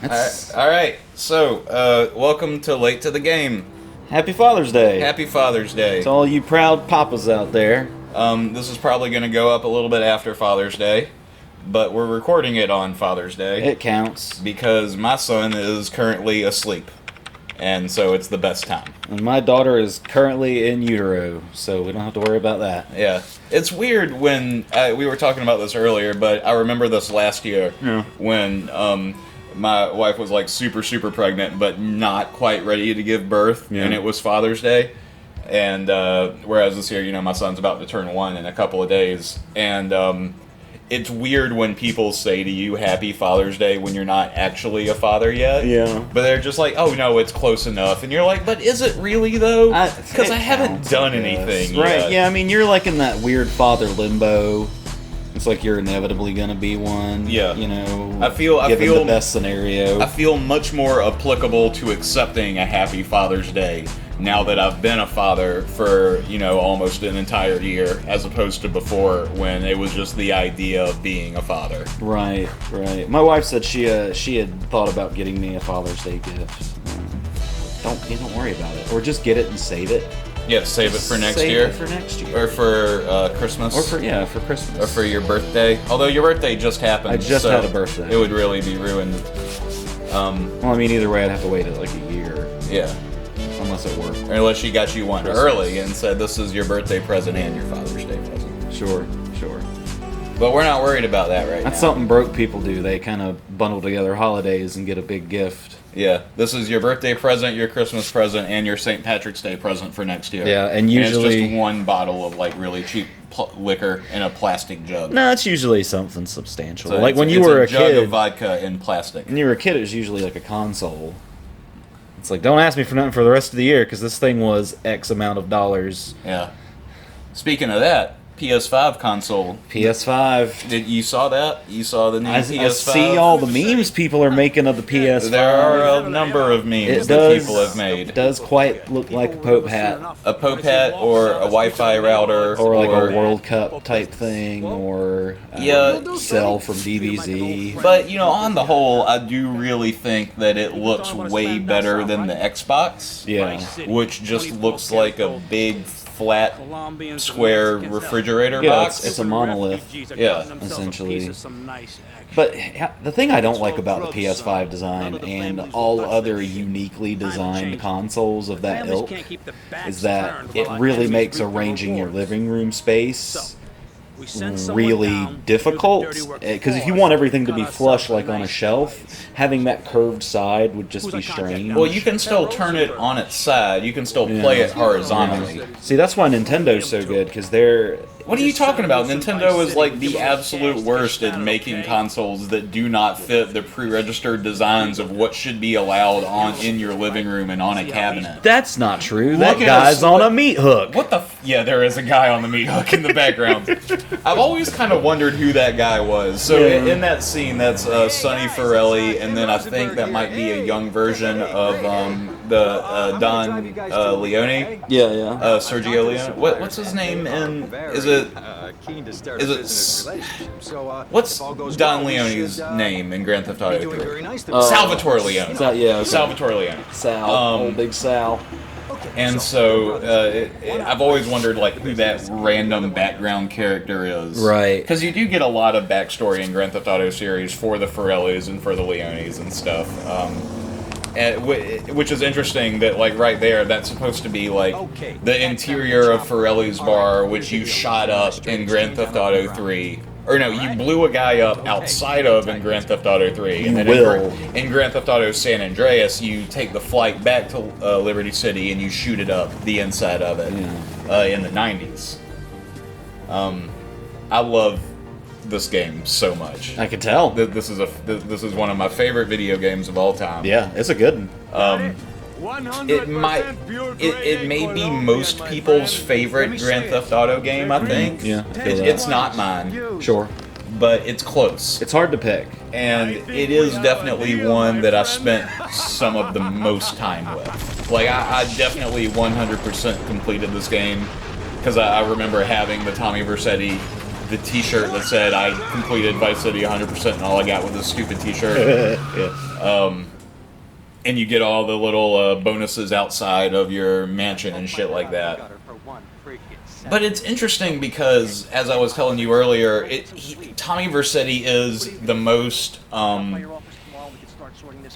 That's All right. So, welcome to Late to the Game. Happy Father's Day. Happy Father's Day. to all you proud papas out there. This is probably going to go up a little bit after Father's Day, but we're recording it on Father's Day It counts. because my son is currently asleep, and so it's the best time. And my daughter is currently in utero, so we don't have to worry about that. Yeah. It's weird when we were talking about this earlier, but I remember this last year when my wife was like super, super pregnant, but not quite ready to give birth, and it was Father's Day. And whereas this year, my son's about to turn 1 in a couple of days, and it's weird when people say to you Happy Father's Day when you're not actually a father yet. Yeah. But they're just like, oh no, it's close enough. And you're like, but is it really though? Because I haven't done anything yet. Right, yeah, I mean, you're like in that weird father limbo. It's like you're inevitably going to be one. Yeah. I feel the best scenario. I feel much more applicable to accepting a Happy Father's Day now that I've been a father for, almost an entire year, as opposed to before when it was just the idea of being a father. Right. My wife said she had thought about getting me a Father's Day gift. Don't worry about it, or just get it and save it. Yeah, save it for next Save year. it for next year. Or for Christmas. Or for Christmas. Or for your birthday. Although your birthday just happened. I just had a birthday. It would really be ruined. Well, I mean, either way, I'd have to wait like a year. Yeah. Unless it worked. Or unless she got you one Christmas. early and said this is your birthday present and your Father's Day present. Sure. But we're not worried about that right now. That's something broke people do. They kind of bundle together holidays and get a big gift. Yeah, this is your birthday present, your Christmas present, and your St. Patrick's Day present for next year. Yeah, and usually it's just one bottle of like really cheap liquor in a plastic jug. No, it's usually something substantial. So like when you it's were a a jug kid, of vodka in plastic. when you were a kid, it was usually like a console. It's like, don't ask me for nothing for the rest of the year because this thing was X amount of dollars. Yeah. Speaking of that, PS5 console. PS5. Did you saw that? You saw the new PS5? I see all the memes people are making of the PS5. There are a number of memes that people have made. It does quite look like a Pope hat. A Pope hat or a Wi-Fi router. Or like a World Cup type thing, or Cell from DBZ. But, on the whole, I do really think that it looks way better than the Xbox. Yeah. Which just looks like a big, flat, square refrigerator Yeah, box. it's a monolith. Yeah. Essentially. But the thing I don't like about the PS5 design and all other uniquely designed consoles of that ilk is that it really makes arranging your living room space really difficult, because if you want everything to be flush like on a shelf, having that curved side would just be strange. Well, you can still turn it on its side. You can still play it horizontally. See, that's why Nintendo's so good, because they're... What are you talking about? Nintendo is like the absolute worst at making consoles that do not fit the pre-registered designs of what should be allowed in your living room and on a cabinet. That's not true. Look That at guy's us. on a meat hook. What the yeah, there is a guy on the meat hook in the background. I've always kind of wondered who that guy was. So in that scene, that's Sonny Forelli, and then I think that might be a young version of the Don Leone. Yeah. Sergio Leone. What's his name in? What's Don Leone's name in Grand Theft Auto 3? Salvatore Leone. Salvatore Leone. Sal. Big Sal. And so I've always wondered who that random background character is. Right. Because you do get a lot of backstory in Grand Theft Auto series for the Forellis and for the Leones and stuff. Which is interesting that right there, that's supposed to be the interior of Forelli's bar, which you shot up in Grand Theft Auto 3. Or no, you blew a guy up outside of in Grand Theft Auto 3. And then in Grand Theft Auto San Andreas, you take the flight back to Liberty City and you shoot it up, the inside of it, in the 90s. I love this game so much. I can tell. This is one of my favorite video games of all time. Yeah, it's a good one. It may be most people's favorite Grand Theft Auto game, I think. Yeah, I feel that. It's not mine, Sure. but it's close. It's hard to pick. And it is definitely one that I spent some of the most time with. I definitely 100% completed this game, because I remember having the Tommy Vercetti the T-shirt that said I completed Vice City 100%, and all I got was this stupid T-shirt. Yeah. And you get all the little bonuses outside of your mansion and shit like that. But it's interesting because, as I was telling you earlier, Tommy Vercetti is the most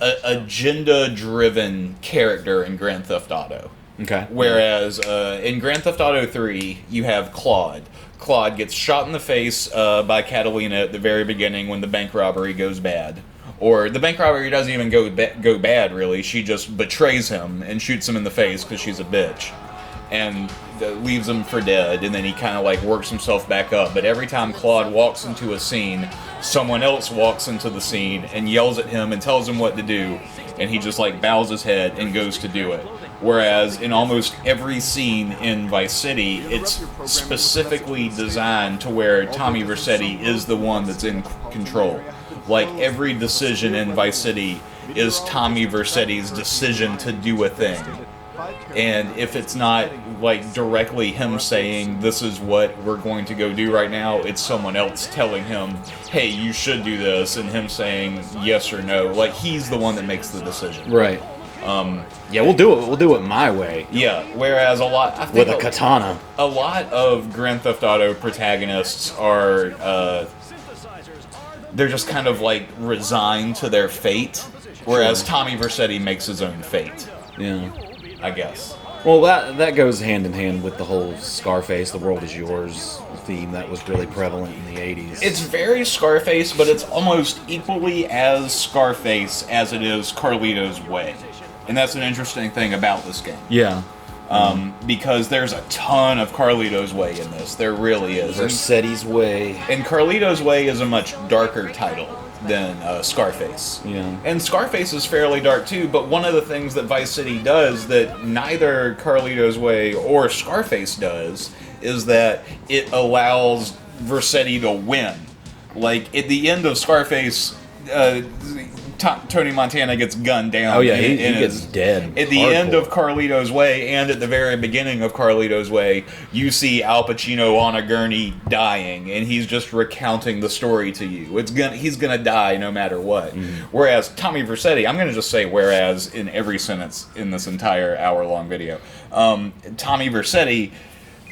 agenda-driven character in Grand Theft Auto. Okay. Whereas in Grand Theft Auto 3, you have Claude. Claude gets shot in the face by Catalina at the very beginning when the bank robbery goes bad. Or the bank robbery doesn't even go bad, really. She just betrays him and shoots him in the face because she's a bitch. And leaves him for dead, and then he kind of like works himself back up. But every time Claude walks into a scene, someone else walks into the scene and yells at him and tells him what to do, and he just like bows his head and goes to do it. Whereas in almost every scene in Vice City, it's specifically designed to where Tommy Vercetti is the one that's in control. Like every decision in Vice City is Tommy Vercetti's decision to do a thing. And if it's not like directly him saying this is what we're going to go do right now, it's someone else telling him, hey, you should do this, and him saying yes or no. Like he's the one that makes the decision. Right. Yeah, we'll do it. We'll do it my way. Yeah. Whereas I think with a katana. A lot of Grand Theft Auto protagonists are they're just kind of like resigned to their fate, whereas Tommy Vercetti makes his own fate. Yeah. I guess. Well, that goes hand in hand with the whole Scarface, the world is yours theme that was really prevalent in the 80s. It's very Scarface, but it's almost equally as Scarface as it is Carlito's Way. And that's an interesting thing about this game. Yeah. Because there's a ton of Carlito's Way in this. There really is. Vercetti's Way. And Carlito's Way is a much darker title than Scarface. Yeah. And Scarface is fairly dark too, but one of the things that Vice City does that neither Carlito's Way or Scarface does is that it allows Vercetti to win. Like, at the end of Scarface, Tony Montana gets gunned down. Oh yeah, he gets dead. At the end of Carlito's Way, and at the very beginning of Carlito's Way, you see Al Pacino on a gurney dying, and he's just recounting the story to you. He's gonna die no matter what. Whereas Tommy Vercetti, I'm gonna just say whereas in every sentence in this entire hour-long video. Tommy Vercetti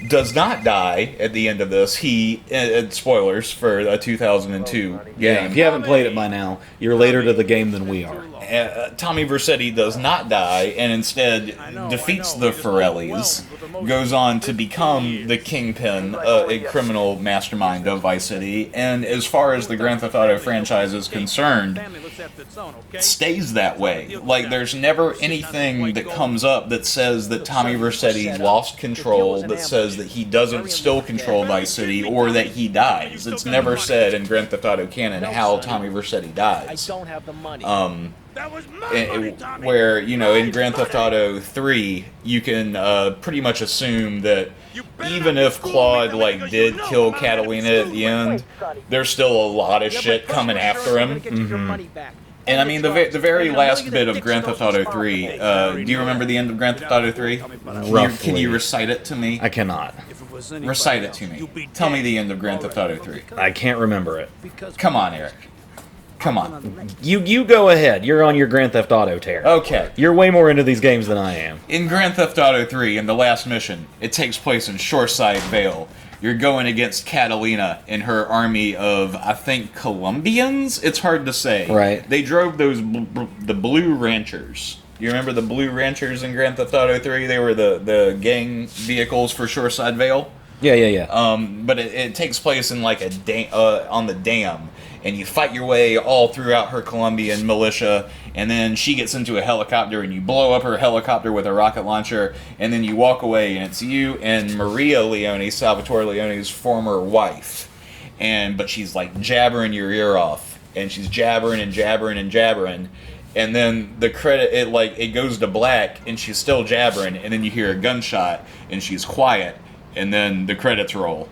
does not die at the end of this. He, spoilers for a 2002 game. Yeah, if you haven't played it by now, you're later to the game than we are. Tommy Vercetti does not die, and instead defeats the Forellis, goes on to become the kingpin, a criminal mastermind of Vice City, and as far as the Grand Theft Auto franchise is concerned, stays that way. Like, there's never anything that comes up that says that Tommy Vercetti lost control, that says that he doesn't still control Vice City, or that he dies. It's never said in Grand Theft Auto canon how Tommy Vercetti dies. Where, you know, in Grand Theft Auto 3, you can pretty much assume that even if Claude, like, did kill Catalina at the end, there's still a lot of shit coming after him. And I mean, the very last bit of Grand Theft Auto 3, do you remember the end of Grand Theft Auto 3? Can you recite it to me? I cannot. Recite it to me. Tell me the end of Grand Theft Auto 3. I can't remember it. Come on, Eric. Come on. You go ahead. You're on your Grand Theft Auto tear. Okay. You're way more into these games than I am. In Grand Theft Auto 3, in the last mission, it takes place in Shoreside Vale. You're going against Catalina and her army of, I think, Colombians? It's hard to say. Right. They drove those the Blue Ranchers. You remember the Blue Ranchers in Grand Theft Auto 3? They were the gang vehicles for Shoreside Vale. Yeah. But it takes place in like on the dam, and you fight your way all throughout her Colombian militia, and then she gets into a helicopter, and you blow up her helicopter with a rocket launcher, and then you walk away, and it's you and Maria Leone, Salvatore Leone's former wife, but she's like jabbering your ear off, and she's jabbering and jabbering and jabbering. And then the credit, it goes to black, and she's still jabbering, and then you hear a gunshot, and she's quiet, and then the credits roll.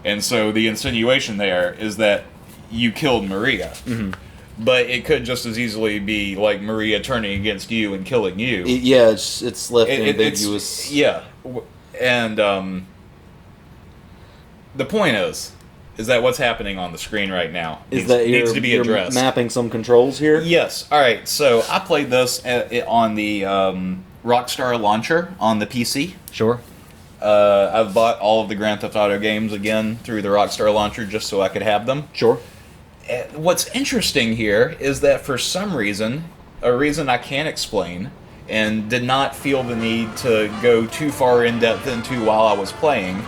And so the insinuation there is that you killed Maria. Mm-hmm. But it could just as easily be like Maria turning against you and killing you. Yeah, it's left ambiguous. Yeah. And the point is, is that what's happening on the screen right now needs to be addressed. Mapping some controls here? Yes. All right. So I played this on the Rockstar launcher on the PC. Sure. I've bought all of the Grand Theft Auto games again through the Rockstar launcher just so I could have them. Sure. What's interesting here is that for some reason, a reason I can't explain, and did not feel the need to go too far in depth into while I was playing,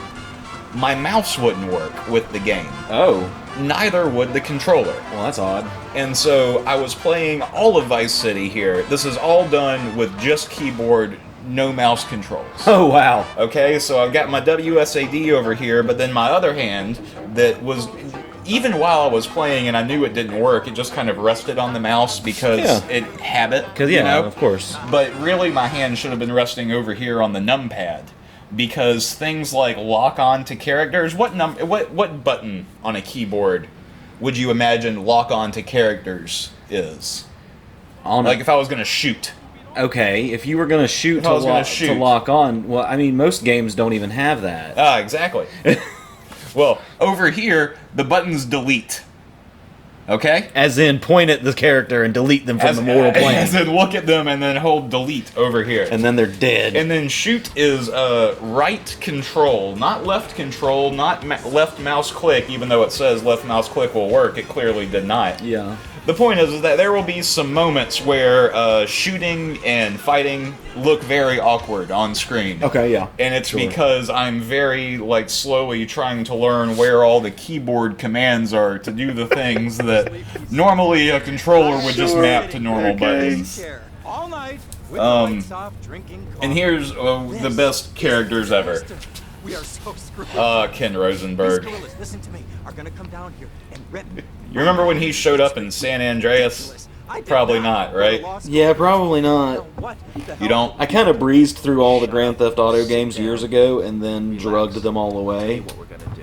my mouse wouldn't work with the game. Oh. Neither would the controller. Well, that's odd. And so I was playing all of Vice City here. This is all done with just keyboard, no mouse controls. Oh, wow. Okay, so I've got my WSAD over here, but then my other hand that was, even while I was playing and I knew it didn't work, it just kind of rested on the mouse because it habit. Because, you know, of course. But really my hand should have been resting over here on the numpad. Because things like lock on to characters, what button on a keyboard would you imagine lock on to characters is? Like if I was going to shoot. Okay, if you were going to shoot to lock on, well, I mean, most games don't even have that. Ah, exactly. Well, over here, the button's delete. Okay? As in, point at the character and delete them from the mortal plane. As in, look at them and then hold delete over here. And then they're dead. And then shoot is right control, not left control, not left mouse click, even though it says left mouse click will work. It clearly did not. Yeah. The point is that there will be some moments where shooting and fighting look very awkward on screen. Okay, yeah. And it's because I'm very, slowly trying to learn where all the keyboard commands are to do the things that normally a controller would just map to normal buttons. And here's the best characters ever. We are so screwed. Ken Rosenberg. These gorillas, listen to me, are gonna come down here and rip me. You remember when he showed up in San Andreas? Probably not, right? Yeah, probably not. You don't? I kind of breezed through all the Grand Theft Auto games years ago and then drugged them all away.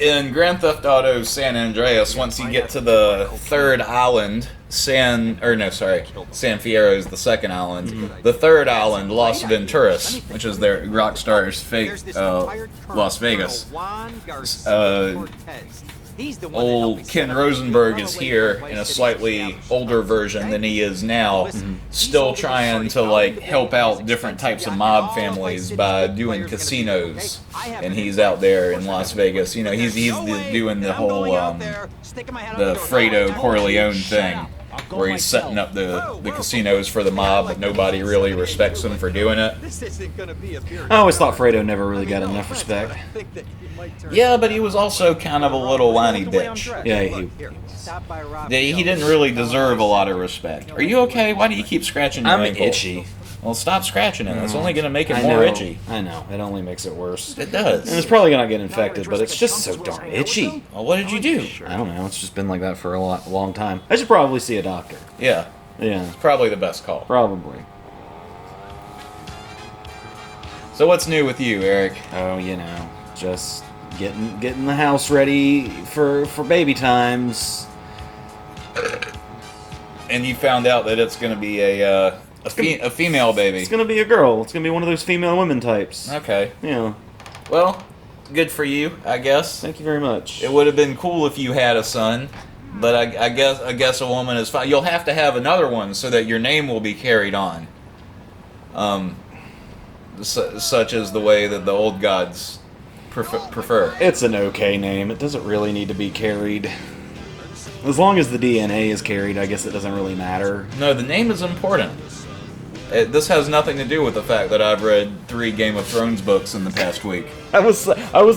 In Grand Theft Auto San Andreas, once you get to the third island, San Fierro is the second island. Mm-hmm. The third island, Las Venturas, which is their Rockstar's fake Las Vegas. Old Ken Rosenberg is here in a slightly older version than he is now, still trying to help out different types of mob families by doing casinos, and he's out there in Las Vegas. You know, he's doing the whole the Fredo Corleone thing, where he's setting up the casinos for the mob, but nobody really respects him for doing it. I always thought Fredo never really got enough respect. Yeah, but he was also kind of a little whiny bitch. Yeah, he didn't really deserve a lot of respect. Are you okay? Why do you keep scratching your ankle? I'm itchy. Well, stop scratching it. That's only going to make it more itchy. I know. It only makes it worse. It does. And it's probably going to get infected, but it's just so darn itchy. Well, what did you do? I don't know. It's just been like that for a long time. I should probably see a doctor. Yeah. Yeah. It's probably the best call. Probably. So what's new with you, Eric? Oh, you know, just getting the house ready for baby times. And you found out that it's going to be a female baby. It's going to be a girl. It's going to be one of those female women types. Okay. Yeah. Well, good for you, I guess. Thank you very much. It would have been cool if you had a son, but I guess a woman is fine. You'll have to have another one so that your name will be carried on. Such as the way that the old gods prefer. It's an okay name. It doesn't really need to be carried. As long as the DNA is carried, I guess it doesn't really matter. No, the name is important. This has nothing to do with the fact that I've read 3 Game of Thrones books in the past week. I was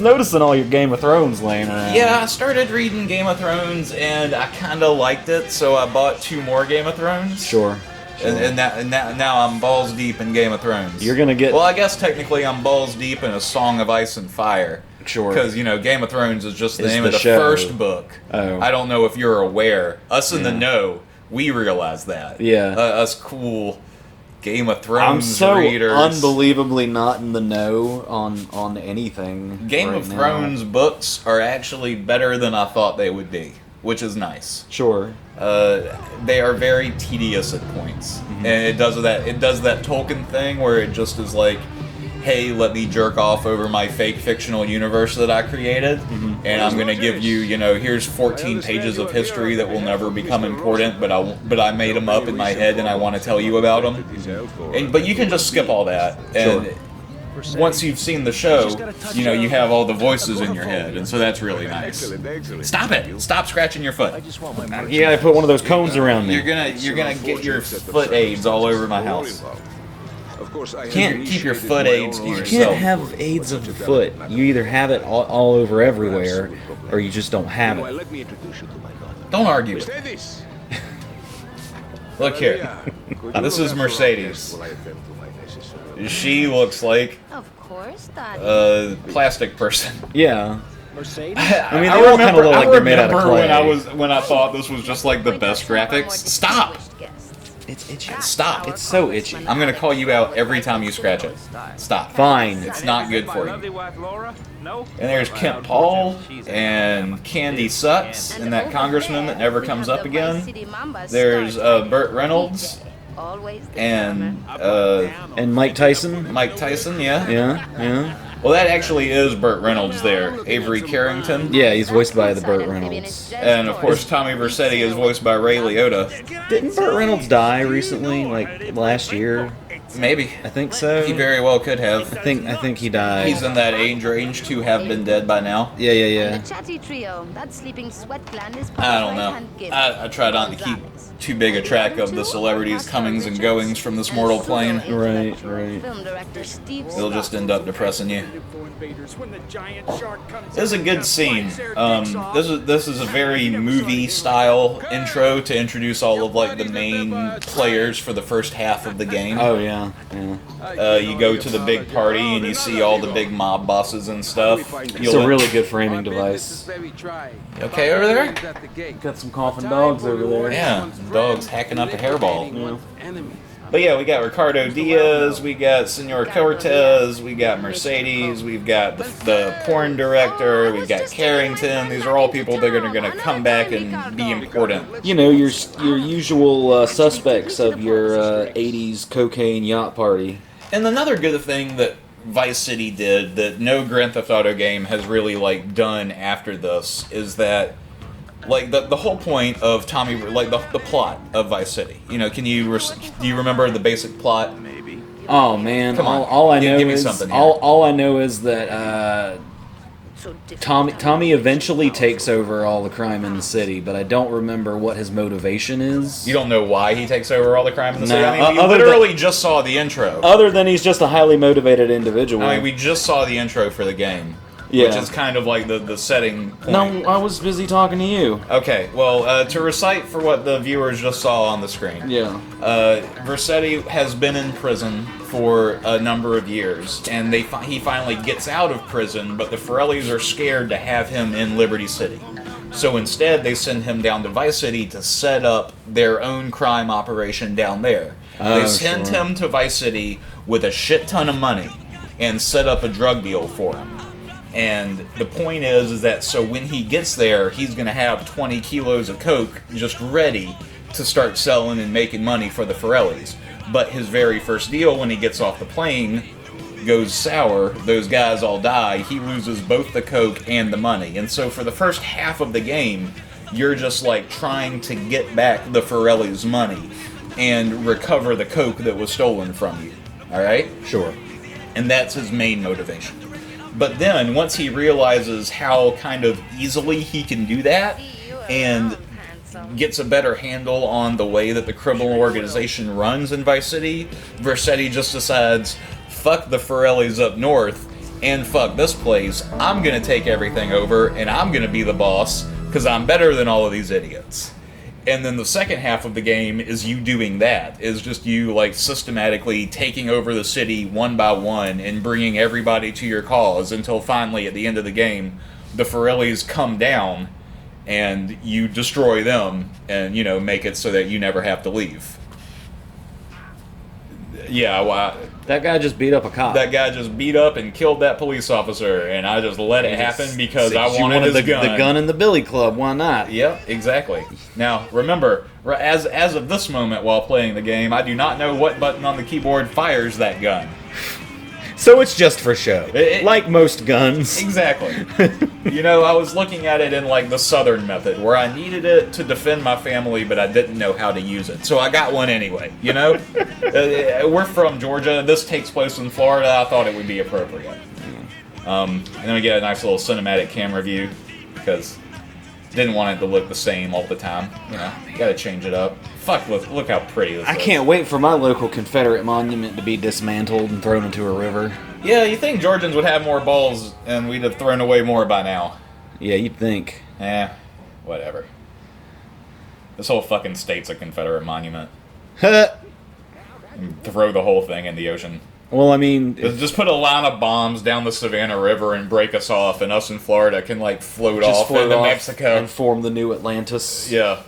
noticing all your Game of Thrones laying around. Yeah, I started reading Game of Thrones and I kind of liked it, so I bought 2 more Game of Thrones. Sure. And now I'm balls deep in Game of Thrones. You're gonna get... Well, I guess technically I'm balls deep in A Song of Ice and Fire. Sure. Because, Game of Thrones is just the name of the first book. Oh. I don't know if you're aware. Us in the know, we realize that. Yeah. Us cool Game of Thrones readers. I'm so unbelievably not in the know on anything. Game of Thrones books are actually better than I thought they would be, which is nice. Sure. They are very tedious at points, and it does that Tolkien thing where it just is like, hey, let me jerk off over my fake fictional universe that I created, and I'm going to give you, here's 14 pages of history that will never become important, but I made them up in my head and I want to tell you about them. But you can just skip all that, and once you've seen the show, you have all the voices in your head, and so that's really nice. Stop it! Stop scratching your foot. Yeah, I put one of those cones around me. You're gonna get your foot aids all over my house. You can't keep your foot aids to You yourself. can't have AIDS of the foot. You either have it all over everywhere, or you just don't have it. Don't argue with me. Look here. This is Mercedes. She looks like a plastic person. Yeah. Mercedes? I mean, they all kind of look like they're made out of clay. when I thought this was just like the best graphics. Stop! It's itchy. Stop! It's so itchy. I'm gonna call you out every time you scratch it. Stop. Fine. It's not good for you. Lovely wife Laura? No? And there's Kent Paul and Candy Sucks and that congressman that never comes up again. There's Burt Reynolds and Mike Tyson. Mike Tyson, yeah. Yeah. Well, that actually is Burt Reynolds there. Avery Carrington. Yeah, he's voiced by the Burt Reynolds. And, of course, Tommy Vercetti is voiced by Ray Liotta. Didn't Burt Reynolds die recently, like last year? Maybe. I think so. He very well could have. I think he died. He's in that age range to have been dead by now. Yeah. The chatty trio, that sleeping sweat clan is I don't know. I try not to keep too big a track of the celebrities' comings and goings from this mortal plane. Right. Film director Steve It'll just end up depressing you. This is a good scene. This is a very movie-style intro to introduce all of like the main players for the first half of the game. Oh yeah. You go to the big party and you see all the big mob bosses and stuff. It's a really good framing device. Okay over there? Got some coughing dogs over there. Yeah, dogs hacking up a hairball. But yeah, we got Ricardo Diaz, we got Senor Cortez, we got Mercedes, we've got the porn director, we've got Carrington. These are all people that are going to come back and be important. You know, your usual suspects of your 80s cocaine yacht party. And another good thing that Vice City did that no Grand Theft Auto game has really like done after this is that like the whole point of Tommy, like the plot of Vice City. Do you remember the basic plot? Maybe. Oh man, Come on. all I know Give me is something here. all I know is that Tommy eventually takes over all the crime in the city, but I don't remember what his motivation is. You don't know why he takes over all the crime in the city? No, I mean, we other literally just saw the intro. Other than he's just a highly motivated individual. I mean, we just saw the intro for the game. Yeah. Which is kind of like the setting point. No, I was busy talking to you. Okay, well, to recite for what the viewers just saw on the screen. Yeah. Vercetti has been in prison for a number of years, and he finally gets out of prison, but the Forellis are scared to have him in Liberty City. So instead, they send him down to Vice City to set up their own crime operation down there. They send him to Vice City with a shit ton of money and set up a drug deal for him. And the point is that so when he gets there, he's going to have 20 kilos of coke just ready to start selling and making money for the Forellis. But his very first deal, when he gets off the plane, goes sour. Those guys all die. He loses both the coke and the money. And so for the first half of the game, you're just like trying to get back the Forellis' money and recover the coke that was stolen from you. All right? Sure. And that's his main motivation. But then, once he realizes how kind of easily he can do that, and gets a better handle on the way that the criminal organization runs in Vice City, Vercetti just decides, fuck the Forellis up north, and fuck this place, I'm gonna take everything over, and I'm gonna be the boss, because I'm better than all of these idiots. And then the second half of the game is you doing that. Is just you like systematically taking over the city one by one and bringing everybody to your cause until finally at the end of the game, the Forellis come down and you destroy them and, make it so that you never have to leave. Yeah, well, That guy just beat up a cop. that guy just beat up and killed that police officer, and I just let it happen because I wanted his the gun. gun in the Billy Club. Why not? Yep, exactly. Now, remember, as of this moment while playing the game, I do not know what button on the keyboard fires that gun. So it's just for show, It- like most guns. Exactly. You know, I was looking at it in like the Southern method, where I needed it to defend my family, but I didn't know how to use it. So I got one anyway. You know, we're from Georgia. This takes place in Florida. I thought it would be appropriate. And then we get a nice little cinematic camera view because didn't want it to look the same all the time. You know, you got to change it up. Fuck! Look how pretty this is. I can't wait for my local Confederate monument to be dismantled and thrown into a river. Yeah, you think Georgians would have more balls and we'd have thrown away more by now. Yeah, you'd think. Whatever. This whole fucking state's a Confederate monument. Well, And throw the whole thing in the ocean. I mean, Just put a line of bombs down the Savannah River and break us off, and us in Florida can like float just off float into off Mexico. and form the new Atlantis. Yeah.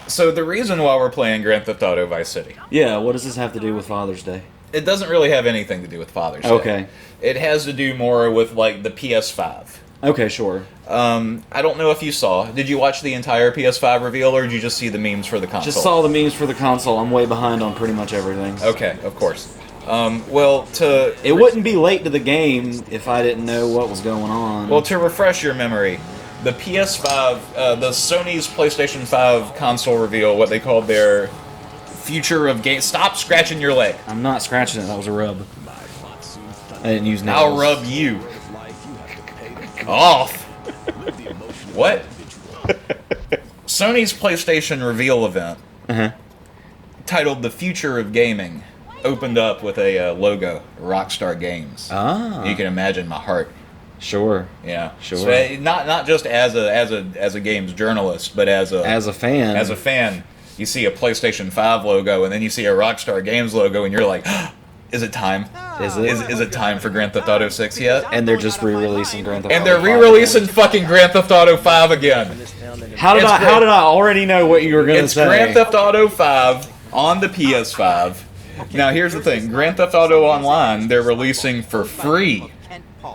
So the reason why we're playing Grand Theft Auto Vice City, Yeah, what does this have to do with Father's Day? it doesn't really have anything to do with Father's Day. Okay. It has to do more with like the PS5. Okay, sure. I don't know if you saw. Did you watch the entire PS5 reveal, or did you just see the memes for the console? Just saw the memes for the console. I'm way behind on pretty much everything. Okay, of course. It wouldn't be late to the game if I didn't know what was going on. Well, to refresh your memory, the PS5, the Sony's PlayStation 5 console reveal, what they called their future of game. Stop scratching your leg. I'm not scratching it. That was a rub. I didn't use nails. I'll rub you off. What? Sony's PlayStation reveal event, titled "The Future of Gaming," opened up with a logo, Rockstar Games. Ah. You can imagine my heart. Sure. Yeah, Sure. So, not just as a games journalist, but as a fan. As a fan, you see a PlayStation 5 logo, and then you see a Rockstar Games logo, and you're like, "Is it time? Is it? Is it time for Grand Theft Auto 6 yet?" And they're just re-releasing Grand Theft And Auto they're 5 re-releasing fucking Grand Theft Auto 5 again. How did It's I? great. How did I already know what you were gonna It's say? Grand Theft Auto 5 on the PS5. Now here's the thing: Grand Theft Auto Online, they're releasing for free.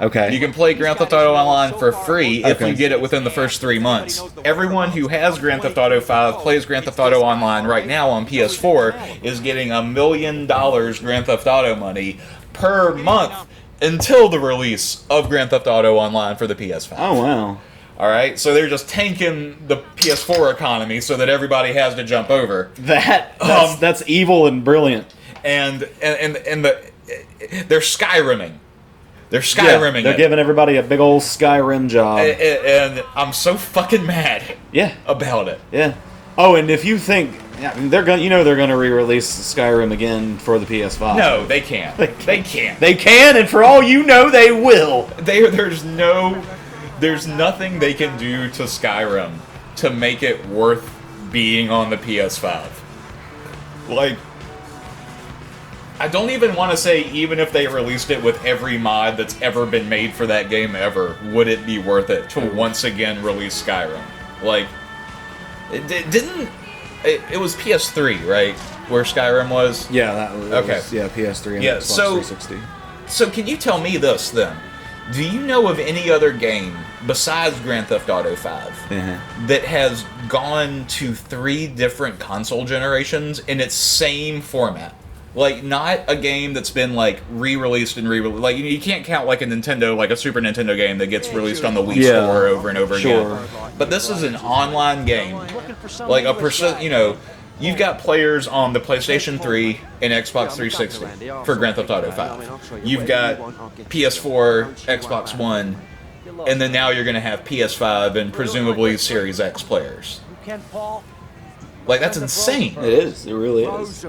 Okay. You can play Grand Theft Auto Online for free if Okay. you get it within the first 3 months. Everyone who has Grand Theft Auto 5, plays Grand Theft Auto Online right now on PS4, is getting $1 million Grand Theft Auto money per month until the release of Grand Theft Auto Online for the PS5. Oh wow. Alright, so they're just tanking the PS4 economy so that everybody has to jump over. That's evil and brilliant. And they're Skyrimming. They're Yeah, Skyrimming they're it. giving everybody a big old Skyrim job. And I'm so fucking mad Yeah. about it. Yeah. Oh, and if you think they're gonna re-release Skyrim again for the PS5. No, they can't. They can't. They can, and for all you know, they will. There's nothing they can do to Skyrim to make it worth being on the PS5. Like, I don't even want to say even if they released it with every mod that's ever been made for that game ever, would it be worth it to once again release Skyrim? Like, it was PS3, right? Where Skyrim was? Yeah, that was Okay. Yeah, PS3 and Yeah, Xbox so- 360. So can you tell me this then? Do you know of any other game besides Grand Theft Auto 5 that has gone to 3 different console generations in its same format? Like, not a game that's been, like, re-released and re-released. Like, you can't count, like, a Super Nintendo game that gets released on the Wii Yeah. Store over and over Sure. again. But this is an online game. Like, you've got players on the PlayStation 3 and Xbox 360 for Grand Theft Auto 5. You've got PS4, Xbox One, and then now you're going to have PS5 and presumably Series X players. Like, that's insane. It is. It really is.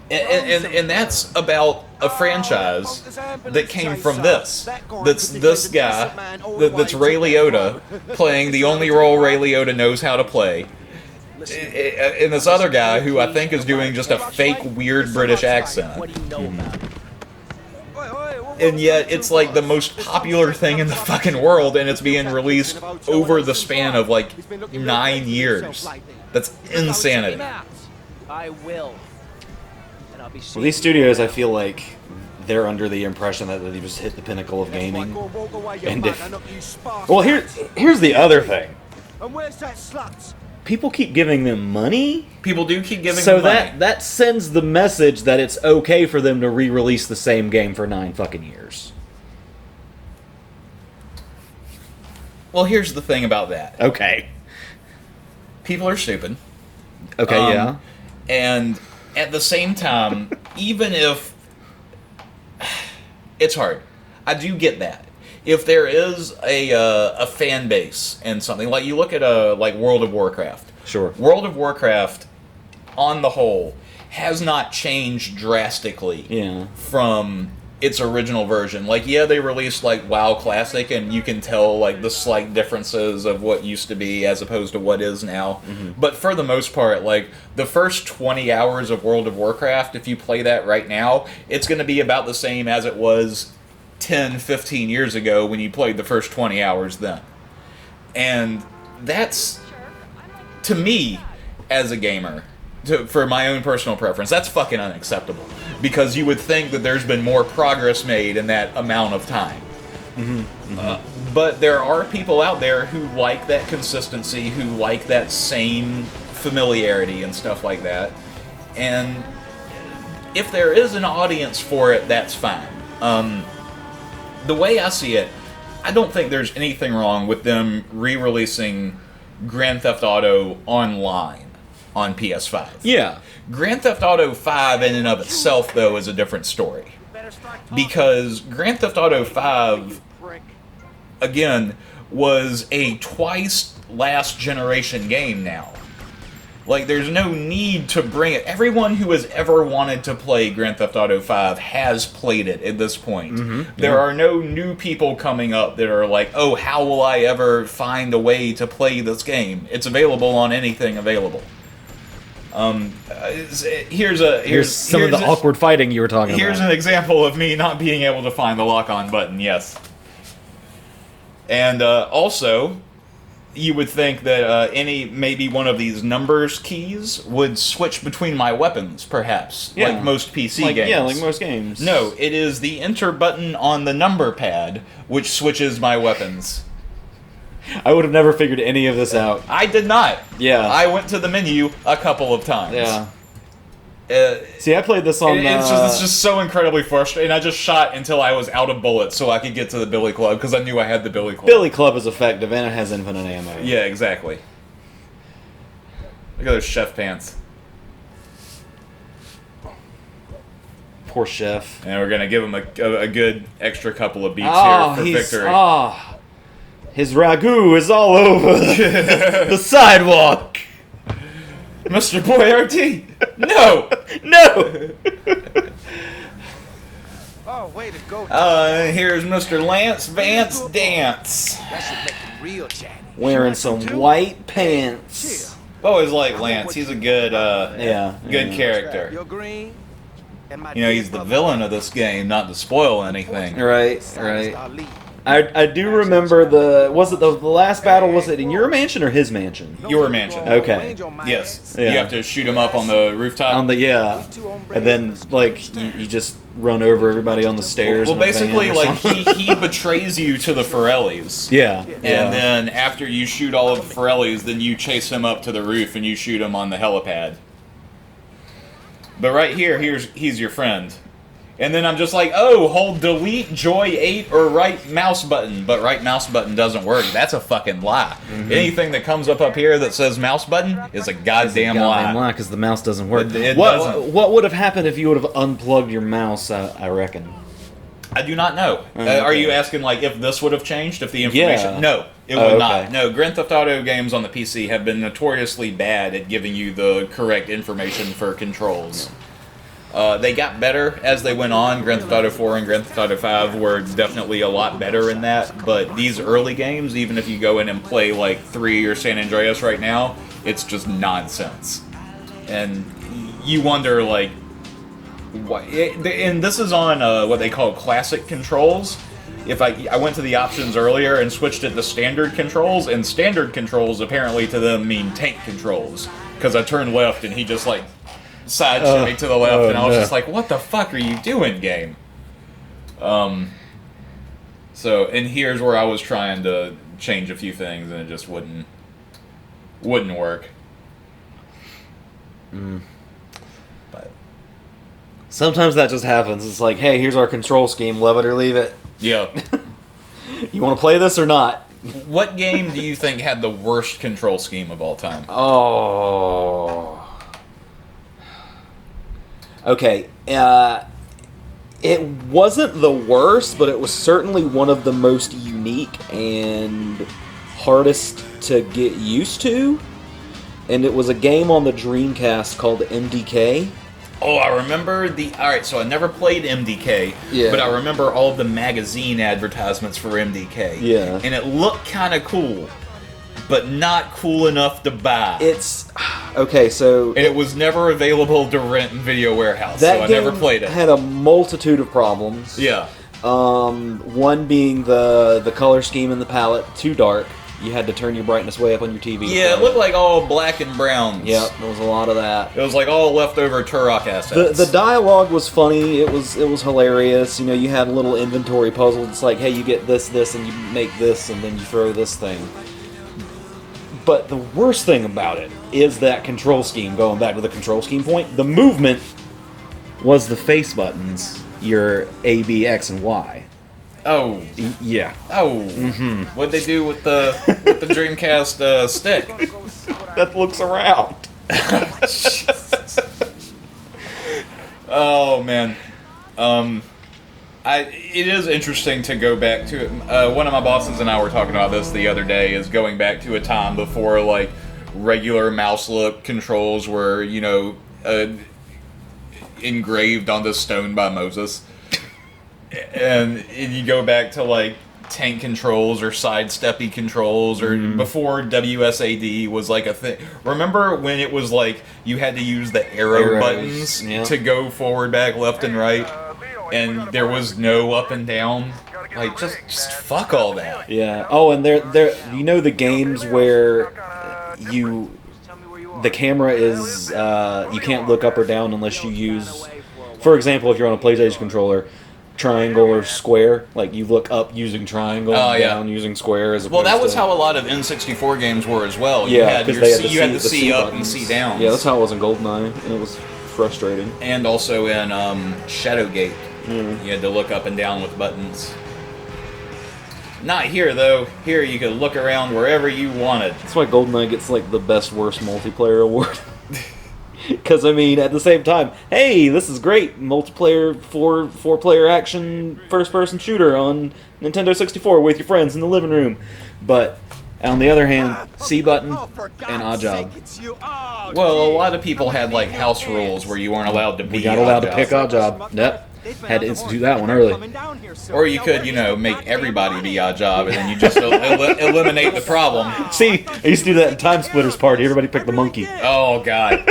And that's about a franchise that came from this. That's this guy, that's Ray Liotta, playing the only role Ray Liotta knows how to play. And this other guy who I think is doing just a fake weird British accent. And yet it's like the most popular thing in the fucking world, and it's being released over the span of like 9 years. That's insanity. I will. And I'll be Well, these studios, I feel like they're under the impression that they just hit the pinnacle of gaming. And if, well, here's the other thing. And where's that slut? people keep giving them money. People do keep giving So them money. that sends the message that it's okay for them to re-release the same game for 9 fucking years. Well, here's the thing about that. Okay. People are stupid. Okay, yeah. And at the same time, even if... It's hard. I do get that. If there is a fan base and something, like you look at like World of Warcraft. Sure. World of Warcraft, on the whole, has not changed drastically from its original version. Like, yeah, they released like WoW Classic, and you can tell like the slight differences of what used to be as opposed to what is now. But for the most part, like the first 20 hours of World of Warcraft, if you play that right now, it's going to be about the same as it was 10, 15 years ago when you played the first 20 hours then. And that's, to me, as a gamer, for my own personal preference, that's fucking unacceptable. Because you would think that there's been more progress made in that amount of time. But there are people out there who like that consistency, who like that same familiarity and stuff like that. And if there is an audience for it, that's fine. The way I see it, I don't think there's anything wrong with them re-releasing Grand Theft Auto Online on PS5. Yeah. Grand Theft Auto 5 in and of itself, though, is a different story. Because Grand Theft Auto 5, again, was a twice last generation game now. Like, there's no need to bring it. Everyone who has ever wanted to play Grand Theft Auto 5 has played it at this point. There are no new people coming up that are like, oh, how will I ever find a way to play this game? It's available on anything available. Here's some of the awkward fighting you were talking about. Here's an example of me not being able to find the lock-on button, yes. And also, you would think that maybe one of these numbers keys would switch between my weapons, perhaps, like most PC games. Yeah, like most games. No, it is the enter button on the number pad which switches my weapons. I would have never figured any of this out. I did not. Yeah. I went to the menu a couple of times. Yeah. See, I played this on... It's just so incredibly frustrating. I just shot until I was out of bullets so I could get to the Billy Club, because I knew I had the Billy Club. Billy Club is effective, and it has infinite ammo. Yeah, exactly. Look at those chef pants. Poor chef. And we're going to give him a good extra couple of beats here for victory. His ragu is all over the sidewalk. Mr. Boyardee! No! No! Oh, way to go. Here's Mr. Lance Vance Dance. That should make him real chatty. Wearing some white pants. I always like Lance. He's a good, good character. You're green. And my You know, he's the villain of this game, not to spoil anything. Right. I do remember the last battle, was it in your mansion or his mansion? Your mansion. Okay. Yes. Yeah. You have to shoot him up on the rooftop. And then, like, you just run over everybody on the stairs. Well, basically, like, he betrays you to the Forellis. Yeah. And then after you shoot all of the Forellis, then you chase him up to the roof and you shoot him on the helipad. But right here, he's your friend. And then I'm just like, oh, hold delete, joy 8, or right mouse button. But right mouse button doesn't work. That's a fucking lie. Anything that comes up here that says mouse button is a goddamn lie. Because the mouse doesn't work. It doesn't. What would have happened if you would have unplugged your mouse, I reckon? I do not know. Okay. Are you asking, like, if this would have changed? If the information... Yeah. No, it would not. No, Grand Theft Auto games on the PC have been notoriously bad at giving you the correct information for controls. They got better as they went on. Grand Theft Auto 4 and Grand Theft Auto 5 were definitely a lot better in that, but these early games, even if you go in and play like 3 or San Andreas right now, it's just nonsense. And you wonder, like, what? And this is on what they call classic controls. If I went to the options earlier and switched it to standard controls, and standard controls apparently to them mean tank controls, because I turned left and he just like side shimmy to the left, and I was just like, what the fuck are you doing, game? So, and here's where I was trying to change a few things, and it just wouldn't wouldn't work. But sometimes that just happens. It's like, hey, here's our control scheme. Love it or leave it. Yeah. You want to play this or not? What game do you think had the worst control scheme of all time? Oh. Okay. It wasn't the worst, but it was certainly one of the most unique and hardest to get used to. And it was a game on the Dreamcast called MDK. Oh, I remember the... Alright, so I never played MDK, Yeah. but I remember all of the magazine advertisements for MDK. Yeah. And it looked kind of cool, but not cool enough to buy. It's... Okay, so... And it was never available to rent in Video Warehouse, that so I game never played it. had a multitude of problems. Yeah. One being the color scheme in the palette, too dark. You had to turn your brightness way up on your TV. Yeah, it looked like all black and browns. Yep, there was a lot of that. It was like all leftover Turok assets. The dialogue was funny. It was hilarious. You know, you had a little inventory puzzle. It's like, hey, you get this, and you make this, and then you throw this thing. But the worst thing about it is that control scheme. Going back to the control scheme point, the movement was the face buttons, your A, B, X, and Y. Oh. Yeah. Oh. Mm-hmm. What'd they do with the Dreamcast stick? That looks around. Oh man. It is interesting to go back to it. One of my bosses and I were talking about this the other day, is going back to a time before like regular mouse look controls were, you know, engraved on the stone by Moses. And you go back to like tank controls or sidesteppy controls, or before WSAD was like a thing. Remember when it was like you had to use the arrow buttons to go forward, back, left, and right, and there was no up and down? Like just fuck all that. Yeah. Oh, and there. You know the games where the camera is you can't look up or down unless you use, for example, if you're on a PlayStation controller, triangle or square. Like you look up using triangle, down using square. Well, that was how a lot of N64 games were as well. Yeah, because you had the C up and C down. Yeah, that's how it was in GoldenEye, and it was frustrating. And also in Shadowgate, you had to look up and down with buttons. Not here though. Here you could look around wherever you wanted. That's why GoldenEye gets like the best worst multiplayer award. Because, I mean, at the same time, hey, this is great. Multiplayer, four-player action, first-person shooter on Nintendo 64 with your friends in the living room. But, on the other hand, C button and Oddjob. Well, a lot of people had, like, house rules where you weren't allowed to be We got allowed to pick Oddjob. Yep. Had to institute that one early. Or you could, you know, make everybody be Oddjob, and then you just eliminate the problem. See, I used to do that in Time Splitters Party. Everybody picked the monkey. Oh, God.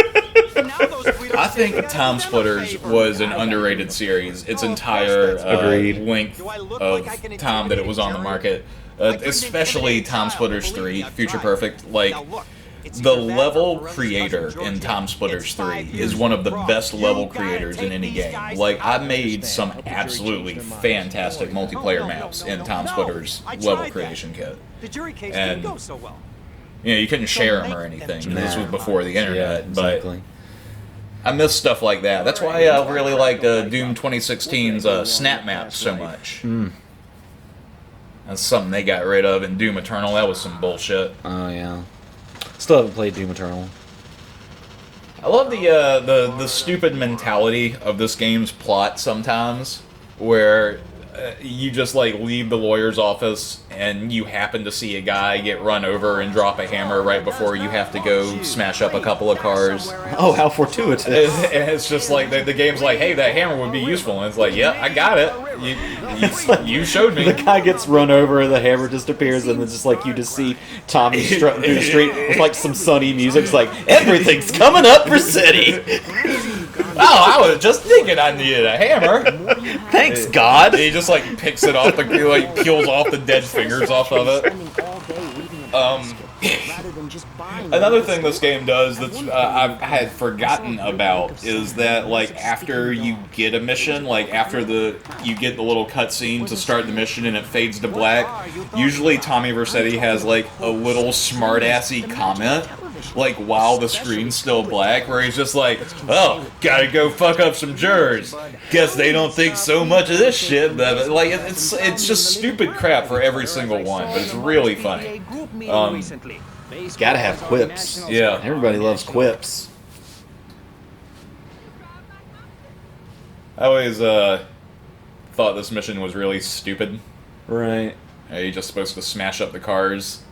I think Time Splitters was an underrated series. Its entire length of time that it was on the market, especially Time Splitters 3, Future Perfect. Like, the level creator in Time Splitters 3 is one of the best level creators in any game. Like, I made some absolutely fantastic multiplayer maps in Time Splitters level creation kit. And, you know, you couldn't share them or anything. This was before the internet, but I miss stuff like that. That's why I really liked Doom 2016's Snap Maps so much. That's something they got rid of in Doom Eternal. That was some bullshit. Oh, yeah. Still haven't played Doom Eternal. I love the stupid mentality of this game's plot sometimes, where you just like leave the lawyer's office and you happen to see a guy get run over and drop a hammer right before you have to go smash up a couple of cars. Oh, how fortuitous. And it's just like the game's like, hey, that hammer would be useful, and it's like, yeah, I got it. You showed me. The guy gets run over and the hammer disappears, and then just like you just see Tommy strutting through the street with like some sunny music. It's like, everything's coming up for City. Oh, I was just thinking I needed a hammer. Thanks, God. He just like picks it off, like peels off the dead fingers off of it. rather than just buying Another them. thing this game does that's I had forgotten about is that, like, after you get a mission, like after you get the little cutscene to start the mission and it fades to black, usually Tommy Vercetti has like a little smartassy comment, like while the screen's still black, where he's just like, "Oh, gotta go fuck up some jurors. Guess they don't think so much of this shit." But like, it's just stupid crap for every single one, but it's really funny. Gotta have quips. Yeah. Everybody loves quips. I always thought this mission was really stupid. Right. You're just supposed to smash up the cars,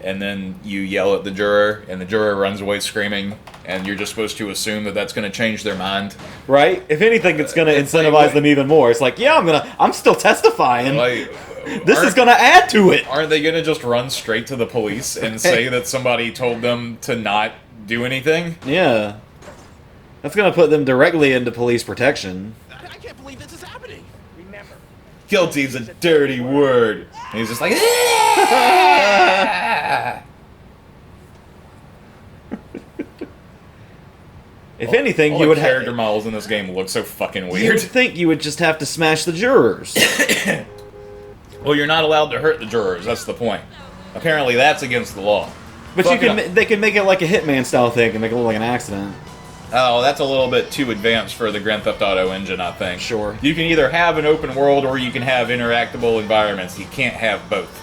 and then you yell at the juror, and the juror runs away screaming, and you're just supposed to assume that that's going to change their mind. Right? If anything, it's gonna incentivize them even more. It's like, yeah, I'm still testifying. Like, This is gonna add to it. Aren't they going to just run straight to the police and say that somebody told them to not do anything? Yeah. That's gonna put them directly into police protection. I can't believe this is happening. Remember, Guilty's a dirty word. And he's just like, If anything, all you the would character have. models in this game look so fucking You weird. would think you would just have to smash the jurors. Well, you're not allowed to hurt the jurors. That's the point. Apparently, that's against the law. But Fuck you it. can, they can make it like a Hitman style thing and make it look like an accident. Oh, that's a little bit too advanced for the Grand Theft Auto engine, I think. Sure. You can either have an open world or you can have interactable environments. You can't have both.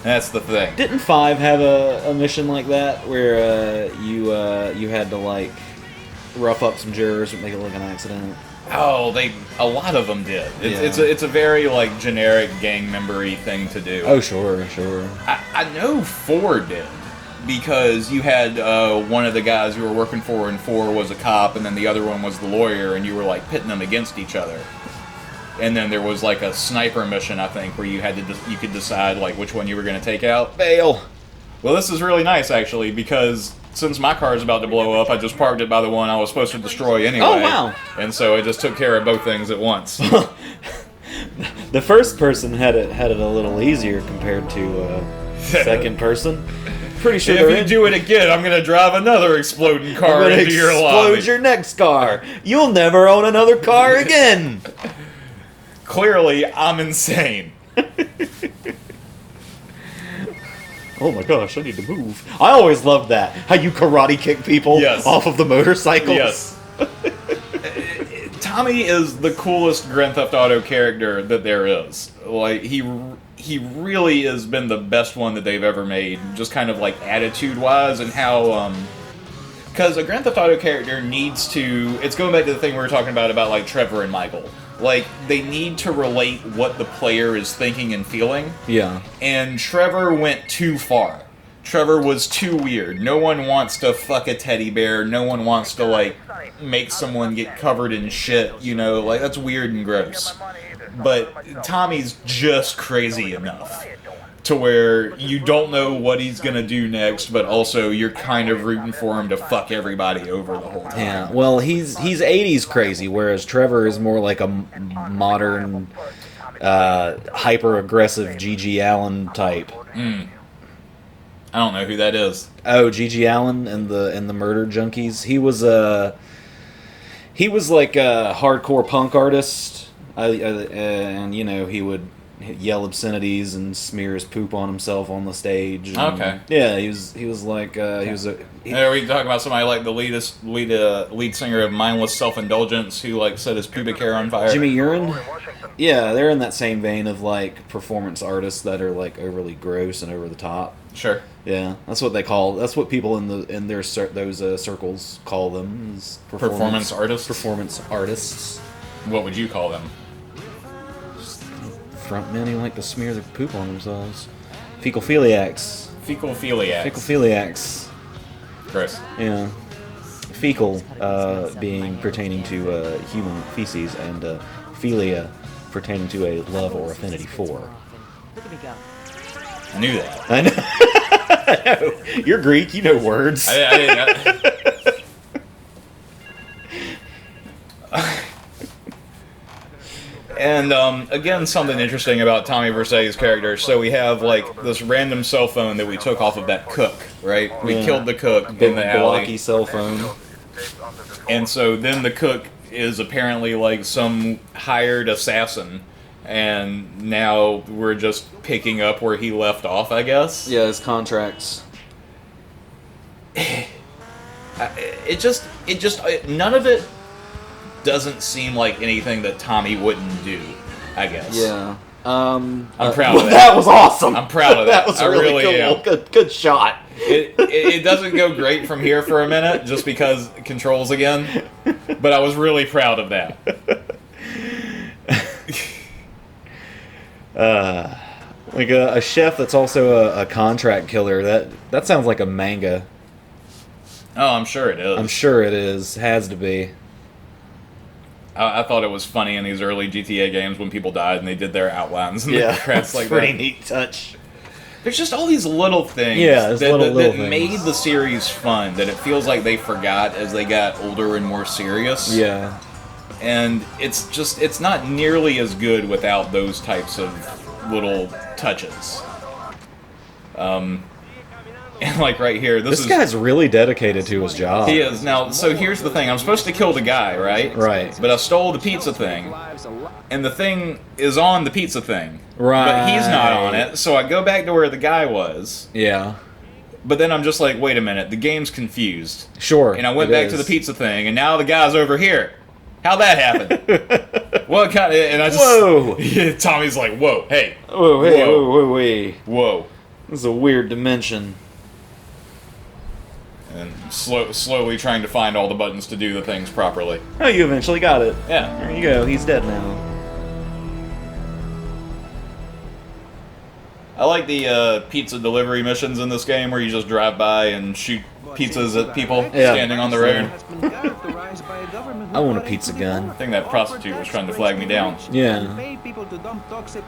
That's the thing. Didn't 5 have a mission like that where you had to like rough up some jurors and make it look like an accident? Oh, a lot of them did. It's a very like generic gang member-y thing to do. Oh, sure. I know 4 did, because you had one of the guys you were working for in 4 was a cop, and then the other one was the lawyer, and you were like pitting them against each other. And then there was like a sniper mission, I think, where you had to you could decide like which one you were going to take out. Fail. Well, this is really nice actually, because since my car is about to blow up, I just parked it by the one I was supposed to destroy anyway. Oh, wow. And so I just took care of both things at once. The first person had it a little easier compared to second person. Pretty sure If you do it again, I'm gonna drive another exploding car gonna into your explode lobby. your next car. You'll never own another car again. Clearly, I'm insane. Oh my gosh, I need to move. I always loved that. How you karate kick people Yes. off of the motorcycles. Yes. Tommy is the coolest Grand Theft Auto character that there is. Like, he really has been the best one that they've ever made, just kind of like attitude-wise, and how, because a Grand Theft Auto character needs to, it's going back to the thing we were talking about like Trevor and Michael. Like, they need to relate what the player is thinking and feeling. Yeah. And Trevor went too far. Trevor was too weird. No one wants to fuck a teddy bear. No one wants to, like, make someone get covered in shit, you know? Like, that's weird and gross. But Tommy's just crazy enough to where you don't know what he's gonna do next, but also you're kind of rooting for him to fuck everybody over the whole time. Yeah. Well, he's 80s crazy, whereas Trevor is more like a modern, hyper-aggressive G.G. Allen type. I don't know who that is. Oh, G.G. Allen and the Murder Junkies. He was like a hardcore punk artist, and you know he would yell obscenities and smear his poop on himself on the stage. And, Okay. Yeah, he was like he was a. Are we talking about somebody like the lead singer of Mindless Self-Indulgence who like set his pubic hair on fire? Jimmy Urine? Yeah, they're in that same vein of like performance artists that are like overly gross and over the top. Sure. Yeah, that's what they call. That's what people in those circles call them. Is Performance artists? Performance artists. What would you call them? Front men who like to smear their poop on themselves. Fecal-philiacs. Fecal-philiacs. Fecal-philiacs. Gross. Yeah. Fecal being pertaining to human feces, and philia pertaining to a love or affinity for. Look at me go. I knew that. I know. I know. You're Greek. You know words. I didn't. And again, something interesting about Tommy Vercette's character. So we have like this random cell phone that we took off of that cook, right? We killed the cook in the alley. Blocky cell phone. And so then the cook is apparently like some hired assassin, and now we're just picking up where he left off, I guess. Yeah, his contracts. None of it doesn't seem like anything that Tommy wouldn't do, I guess. Yeah. I'm proud of that. That was awesome. I'm proud of that. That was I really am. cool. Good shot. It doesn't go great from here for a minute, just because controls again. But I was really proud of that. Like a chef that's also a contract killer. That sounds like a manga. Oh, I'm sure it is. I'm sure it is. Has to be. I thought it was funny in these early GTA games when people died and they did their outlines and Yeah, the credits like pretty that. neat touch. There's just all these little things Yeah, that little things. made the series fun, that it feels like they forgot as they got older and more serious. Yeah. And it's not nearly as good without those types of little touches. And like right here, this guy's really dedicated to his job. He is. Now, so here's the thing. I'm supposed to kill the guy, right? Right. But I stole the pizza thing. And the thing is on the pizza thing. Right. But he's not on it. So I go back to where the guy was. Yeah. But then I'm just like, wait a minute. The game's confused. Sure. And I went back to the pizza thing. And now the guy's over here. How'd that happen? What kind of... And I just... Whoa! Tommy's like, whoa, hey. Whoa, hey, whoa. Whoa. This is a weird dimension. And slowly trying to find all the buttons to do the things properly. Oh, you eventually got it. Yeah. There you go. He's dead now. I like the pizza delivery missions in this game where you just drive by and shoot pizzas at people standing on the road. I want a pizza gun. I think that prostitute was trying to flag me down. Yeah.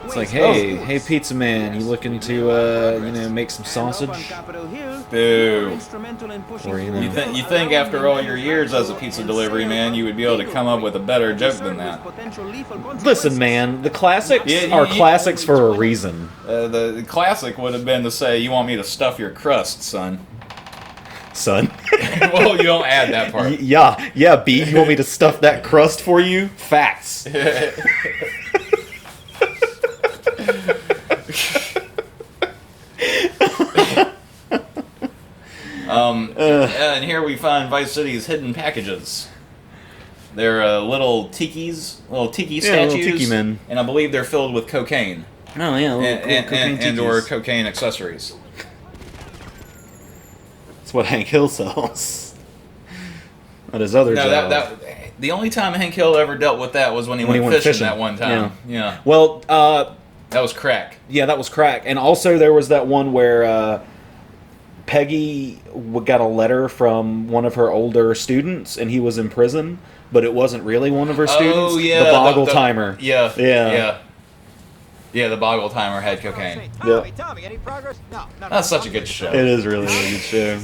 It's like, hey pizza man, you looking to, make some sausage? Boo. Or, You think after all your years as a pizza delivery man, you would be able to come up with a better joke than that. Listen, man, the classics are classics for a reason. The classic would have been to say, you want me to stuff your crust, son. Son. Well, you don't add that part. Yeah, B, you want me to stuff that crust for you? Facts. And here we find Vice City's hidden packages. They're little tiki statues, little tiki men. And I believe they're filled with cocaine. Oh yeah, and or cocaine accessories. That's what Hank Hill sells. At his other job. The only time Hank Hill ever dealt with that was when he went fishing that one time. Yeah. Well, that was crack. Yeah, that was crack. And also there was that one where Peggy got a letter from one of her older students, and he was in prison, but it wasn't really one of her students. Oh, yeah. The Boggle Timer. Yeah, the Boggle Timer had cocaine. Tommy, any progress? No. That's such a good show. It is really a good show.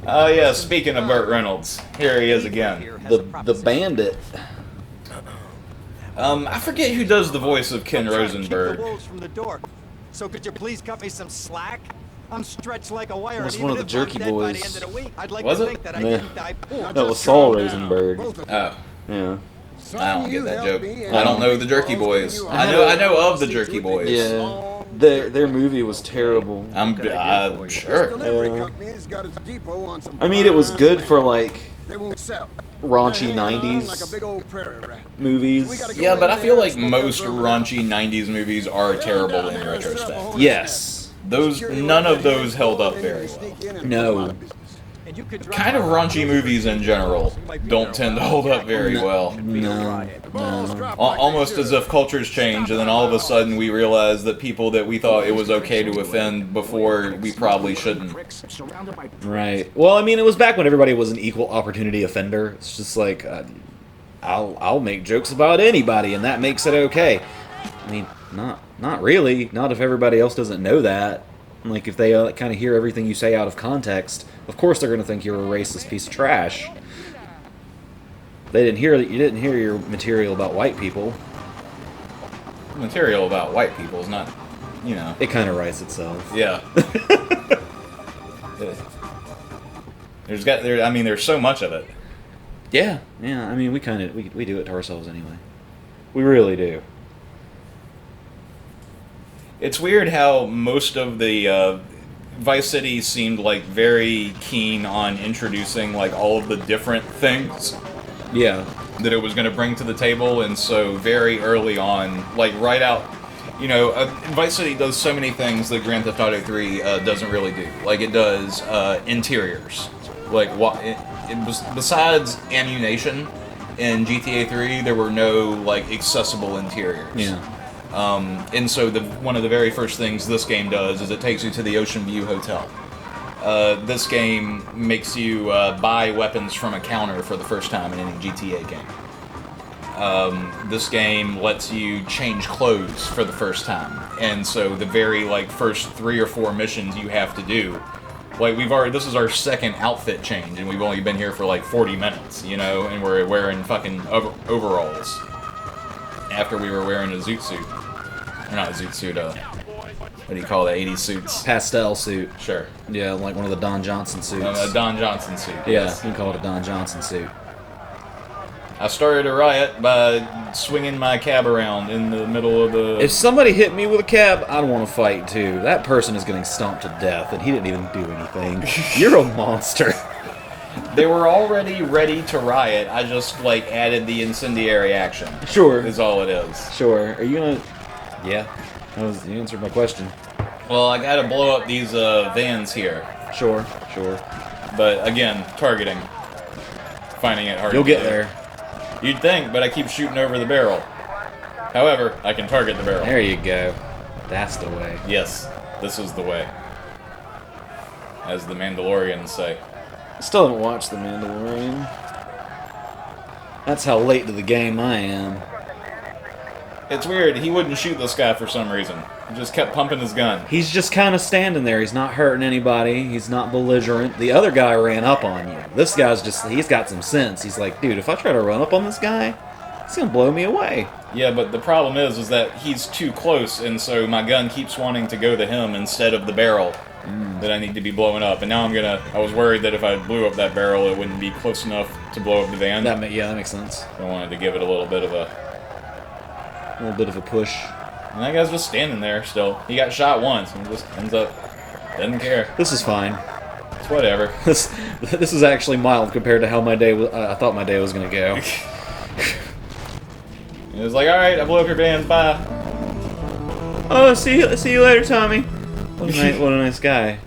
Oh, yeah, speaking of Burt Reynolds, here he is again. The bandit. I forget who does the voice of Ken Rosenberg. So could you please cut me some slack? I'm stretched like a wire. It was one of the Jerky Boys. Was it? That was Saul Rosenberg. Oh. Yeah. I don't get that joke. I don't know the Jerky Boys. I know of the Jerky Boys. Yeah. Their movie was terrible. I'm sure. I mean, it was good for like raunchy 90s movies. Yeah, but I feel like most raunchy 90s movies are terrible in retrospect. Yes. None of those held up very well. No. Kind of raunchy movies in general don't tend to hold up very well. No. Almost as if cultures change, and then all of a sudden we realize that people that we thought it was okay to offend before, we probably shouldn't. Right. Well, I mean, it was back when everybody was an equal opportunity offender. It's just like, I'll make jokes about anybody, and that makes it okay. I mean, not really. Not if everybody else doesn't know that. Like, if they kind of hear everything you say out of context, of course they're going to think you're a racist piece of trash. They didn't hear you didn't hear your material about white people. Material about white people is not, you know. It kind of writes itself. Yeah. There's so much of it. Yeah, yeah. I mean, we do it to ourselves anyway. We really do. It's weird how most of the Vice City seemed like very keen on introducing like all of the different things Yeah. that it was going to bring to the table, and so very early on, like right out, you know, Vice City does so many things that Grand Theft Auto 3 doesn't really do. Like it does interiors, like besides ammunition in GTA 3, there were no like accessible interiors. Yeah. And so one of the very first things this game does is it takes you to the Ocean View Hotel. This game makes you buy weapons from a counter for the first time in any GTA game. This game lets you change clothes for the first time, and so the very like first 3 or 4 missions you have to do, like this is our second outfit change, and we've only been here for like 40 minutes, you know, and we're wearing fucking overalls after we were wearing a zoot suit. Or not a zoot suit, what do you call that, 80s suits? Pastel suit. Sure. Yeah, like one of the Don Johnson suits. A Don Johnson suit. Yeah, Yes. you can call it a Don Johnson suit. I started a riot by swinging my cab around in the middle of the... If somebody hit me with a cab, I'd want to fight too. That person is getting stomped to death, and he didn't even do anything. You're a monster. They were already ready to riot. I just, like, added the incendiary action. Sure. Is all it is. Sure. Are you gonna... Yeah. You answered my question. Well, I gotta blow up these vans here. Sure. Sure. But, again, targeting. Finding it hard You'll to get do. there. You'd think, but I keep shooting over the barrel. However, I can target the barrel. There you go. That's the way. Yes, this is the way. As the Mandalorians say. Still haven't watched The Mandalorian. That's how late to the game I am. It's weird, he wouldn't shoot this guy for some reason. He just kept pumping his gun. He's just kind of standing there. He's not hurting anybody. He's not belligerent. The other guy ran up on you. This guy's he's got some sense. He's like, dude, if I try to run up on this guy, he's going to blow me away. Yeah, but the problem is that he's too close, and so my gun keeps wanting to go to him instead of the barrel that I need to be blowing up. And now I was worried that if I blew up that barrel, it wouldn't be close enough to blow up the van. That makes sense. I wanted to give it a little bit of a push. And that guy's just standing there still. He got shot once and just ends up, doesn't care. This is fine. It's whatever. This is actually mild compared to how my day I thought my day was going to go. It was like, alright, I blew up your van, bye. Oh, see you later, Tommy. What a nice guy.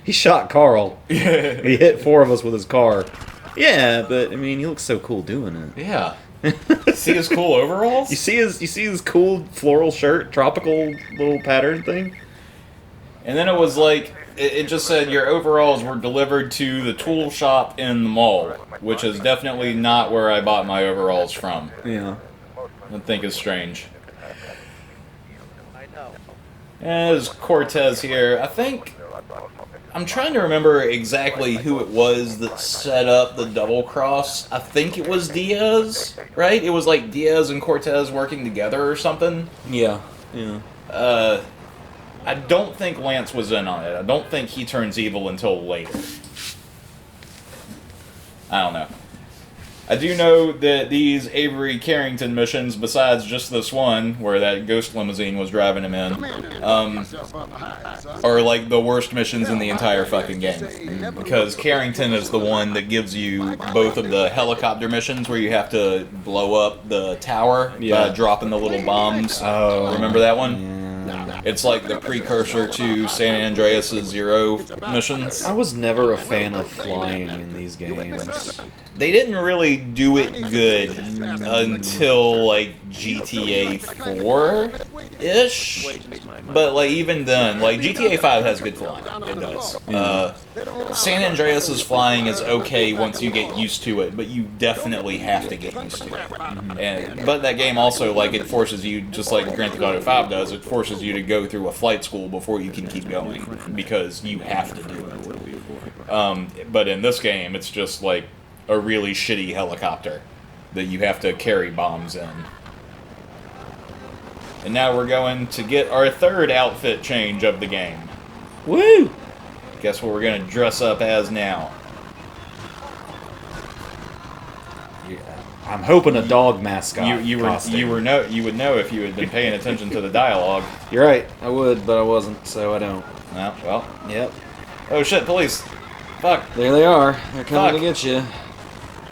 He shot Carl. He hit 4 of us with his car. Yeah, but I mean, he looks so cool doing it. Yeah. See his cool overalls? You see his cool floral shirt, tropical little pattern thing? And then it was like, it just said your overalls were delivered to the tool shop in the mall, which is definitely not where I bought my overalls from. Yeah. I think is strange. I know. As Cortez here, I'm trying to remember exactly who it was that set up the double cross. I think it was Diaz, right? It was like Diaz and Cortez working together or something. Yeah. Yeah. I don't think Lance was in on it. I don't think he turns evil until later. I don't know. I do know that these Avery Carrington missions, besides just this one, where that ghost limousine was driving him in, are like the worst missions in the entire fucking game. Because Carrington is the one that gives you both of the helicopter missions where you have to blow up the tower by dropping the little bombs. Oh. Remember that one? Yeah. It's like the precursor to San Andreas' Zero missions. I was never a fan of flying in these games. They didn't really do it good until like GTA 4-ish. But like even then, like GTA 5 has good flying. It does. San Andreas' flying is okay once you get used to it, but you definitely have to get used to it. But that game also, like, it forces you, just like Grand Theft Auto 5 does, it forces you to go through a flight school before you can keep going, because you have to do it. But in this game, it's just like, a really shitty helicopter that you have to carry bombs in. And now we're going to get our third outfit change of the game. Woo! Guess what we're going to dress up as now? Yeah. I'm hoping a dog mascot You costume. would know if you had been paying attention to the dialogue. You're right. I would, but I wasn't, so I don't. No, well. Yep. Oh shit, police. Fuck. There they are. They're coming Fuck. to get you.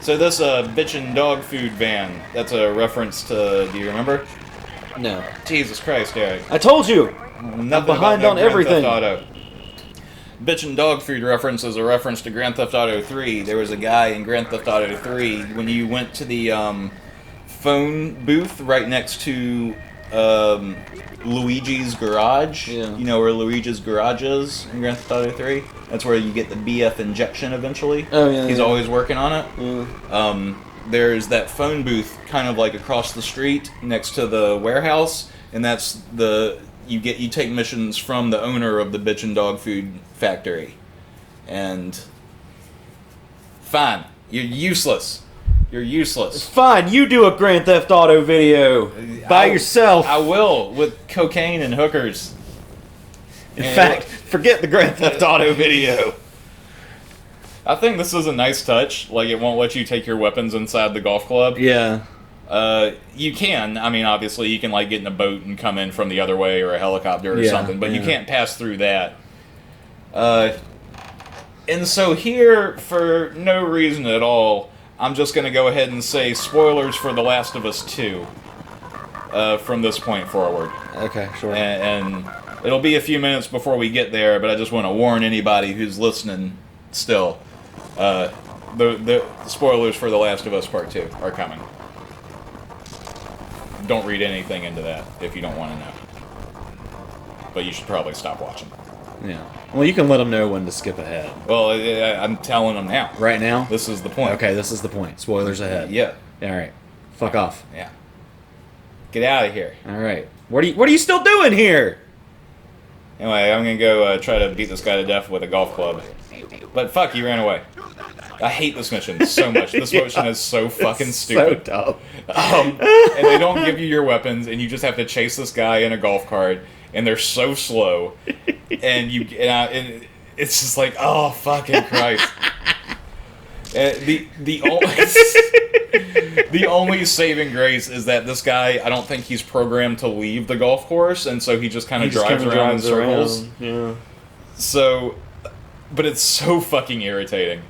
So this bitchin' dog food van, that's a reference to, do you remember? No. Jesus Christ, Eric. I told you! Nothing behind about on Grand everything. Theft Auto. Bitchin' dog food reference is a reference to Grand Theft Auto 3. There was a guy in Grand Theft Auto 3, when you went to the phone booth right next to Luigi's garage. Yeah. You know where Luigi's garage is in Grand Theft Auto 3? That's where you get the BF injection eventually. Oh, yeah, He's yeah. always working on it. Yeah. There's that phone booth kind of like across the street next to the warehouse, and that's you take missions from the owner of the Bitchin' Dog Food Factory. And fine, you're useless. You're useless. Fine, you do a Grand Theft Auto video by yourself. I will, with cocaine and hookers. In fact, forget the Grand Theft Auto video. I think this is a nice touch. Like, it won't let you take your weapons inside the golf club. Yeah. You can. I mean, obviously, you can, like, get in a boat and come in from the other way or a helicopter or Yeah, something, but you yeah. can't pass through that. And so here, for no reason at all, I'm just going to go ahead and say spoilers for The Last of Us 2 from this point forward. Okay, sure. And it'll be a few minutes before we get there, but I just want to warn anybody who's listening still. The spoilers for The Last of Us Part 2 are coming. Don't read anything into that if you don't want to know. But you should probably stop watching. Yeah. Well, you can let them know when to skip ahead. Well, I'm telling them now. Right now? This is the point. Okay, this is the point. Spoilers ahead. Yeah. Alright. Fuck off. Yeah. Get out of here. Alright. What are you still doing here? Anyway, I'm gonna go try to beat this guy to death with a golf club. But fuck, he ran away. I hate this mission so much. This mission is so fucking stupid. So dumb. And they don't give you your weapons, and you just have to chase this guy in a golf cart, and they're so slow, and it's just like, oh fucking Christ. The only saving grace is that this guy, I don't think he's programmed to leave the golf course, and so he just kind of drives around in circles. Yeah. So, but it's so fucking irritating.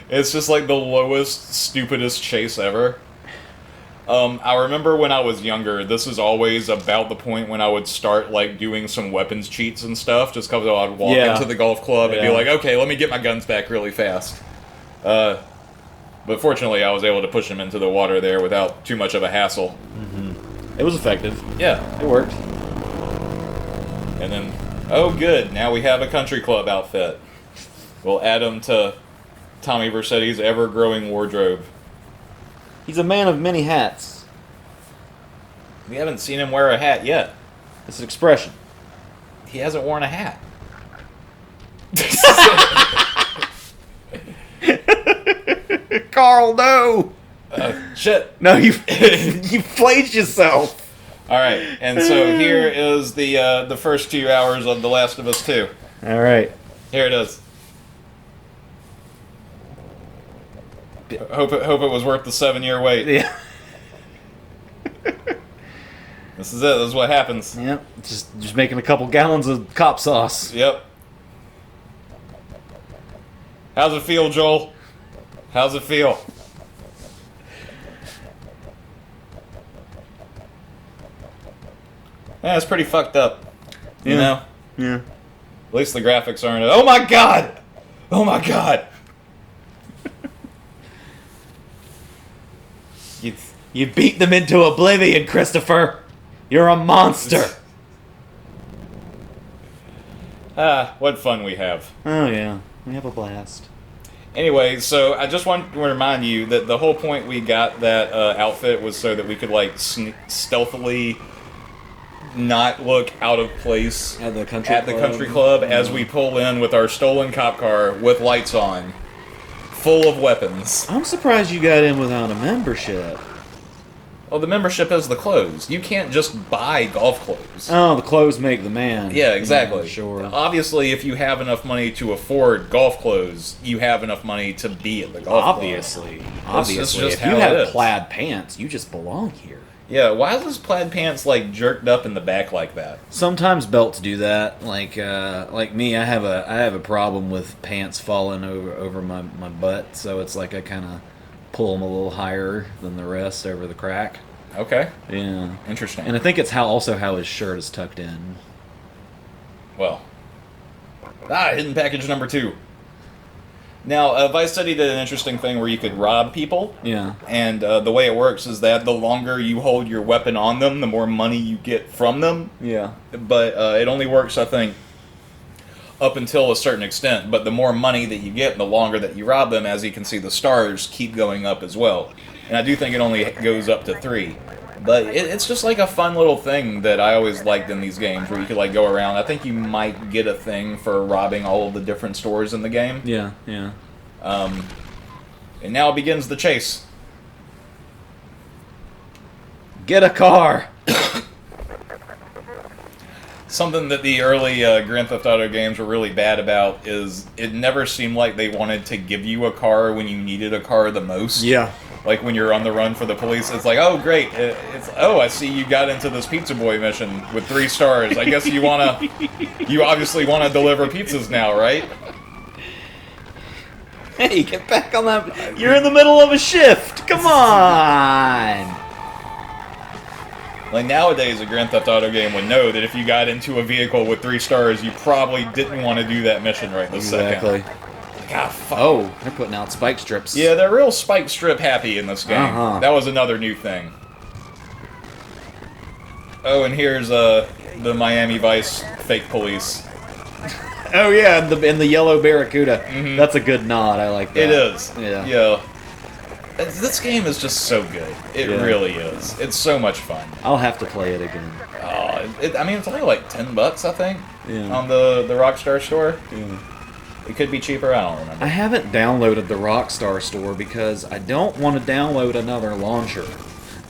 It's just like the lowest, stupidest chase ever. I remember when I was younger, this is always about the point when I would start like doing some weapons cheats and stuff, just because I'd walk into the golf club and be like, okay, let me get my guns back really fast. But fortunately, I was able to push him into the water there without too much of a hassle. It was effective. Yeah. It worked. And then, oh good, now we have a country club outfit. We'll add him to Tommy Vercetti's ever-growing wardrobe. He's a man of many hats. We haven't seen him wear a hat yet. It's an expression. He hasn't worn a hat. Carl, no! Shit. No, you you played yourself. All right, and so here is the first 2 hours of The Last of Us 2. All right. Here it is. Hope it was worth the 7-year wait. Yeah. This is it. This is what happens. Yep. Just making a couple gallons of cop sauce. Yep. How's it feel, Joel? How's it feel? Yeah, it's pretty fucked up. You Yeah. know? Yeah. At least the graphics aren't. Oh my god! Oh my god! You beat them into oblivion, Christopher. You're a monster. Ah, what fun we have. Oh yeah, we have a blast. Anyway, so I just want to remind you that the whole point we got that outfit was so that we could like stealthily not look out of place At the country club as we pull in with our stolen cop car with lights on, full of weapons. I'm surprised you got in without a membership. Well, the membership is the clothes. You can't just buy golf clothes. Oh, the clothes make the man. Yeah, exactly. Yeah, sure. Obviously, if you have enough money to afford golf clothes, you have enough money to be at the golf club. Obviously. That's just If how you it have is. plaid pants, you just belong here. Yeah, why is this plaid pants like jerked up in the back like that? Sometimes belts do that. Like me, I have a problem with pants falling over my butt, so it's like I kind of pull them a little higher than the rest over the crack. Okay, Yeah. interesting. And I think it's how his shirt is tucked in. Well, hidden package number 2. Now, Vice City did an interesting thing where you could rob people. Yeah. And the way it works is that the longer you hold your weapon on them, the more money you get from them. Yeah. But it only works, I think, up until a certain extent. But the more money that you get, the longer that you rob them, as you can see, the stars keep going up as well. And I do think it only goes up to 3. But it's just like a fun little thing that I always liked in these games, where you could like go around. I think you might get a thing for robbing all of the different stores in the game. Yeah. Yeah. And now begins the chase. Get a car. Something that the early Grand Theft Auto games were really bad about is it never seemed like they wanted to give you a car when you needed a car the most. Yeah. Like when you're on the run for the police, it's like, oh great, I see you got into this Pizza Boy mission with 3 stars. I guess you obviously wanna deliver pizzas now, right? Hey, get back on that. You're in the middle of a shift. Come on. Like nowadays, a Grand Theft Auto game would know that if you got into a vehicle with 3 stars, you probably didn't want to do that mission right this second. God, fuck. Oh, they're putting out spike strips. Yeah, they're real spike strip happy in this game. Uh-huh. That was another new thing. Oh, and here's the Miami Vice fake police. Oh yeah, in the yellow Barracuda. Mm-hmm. That's a good nod. I like that. It is. Yeah. This game is just so good. It really is. It's so much fun. I'll have to play it again. I mean, it's only like $10, I think, Yeah. on the Rockstar store. Yeah. It could be cheaper. I don't remember. I haven't downloaded the Rockstar store because I don't want to download another launcher.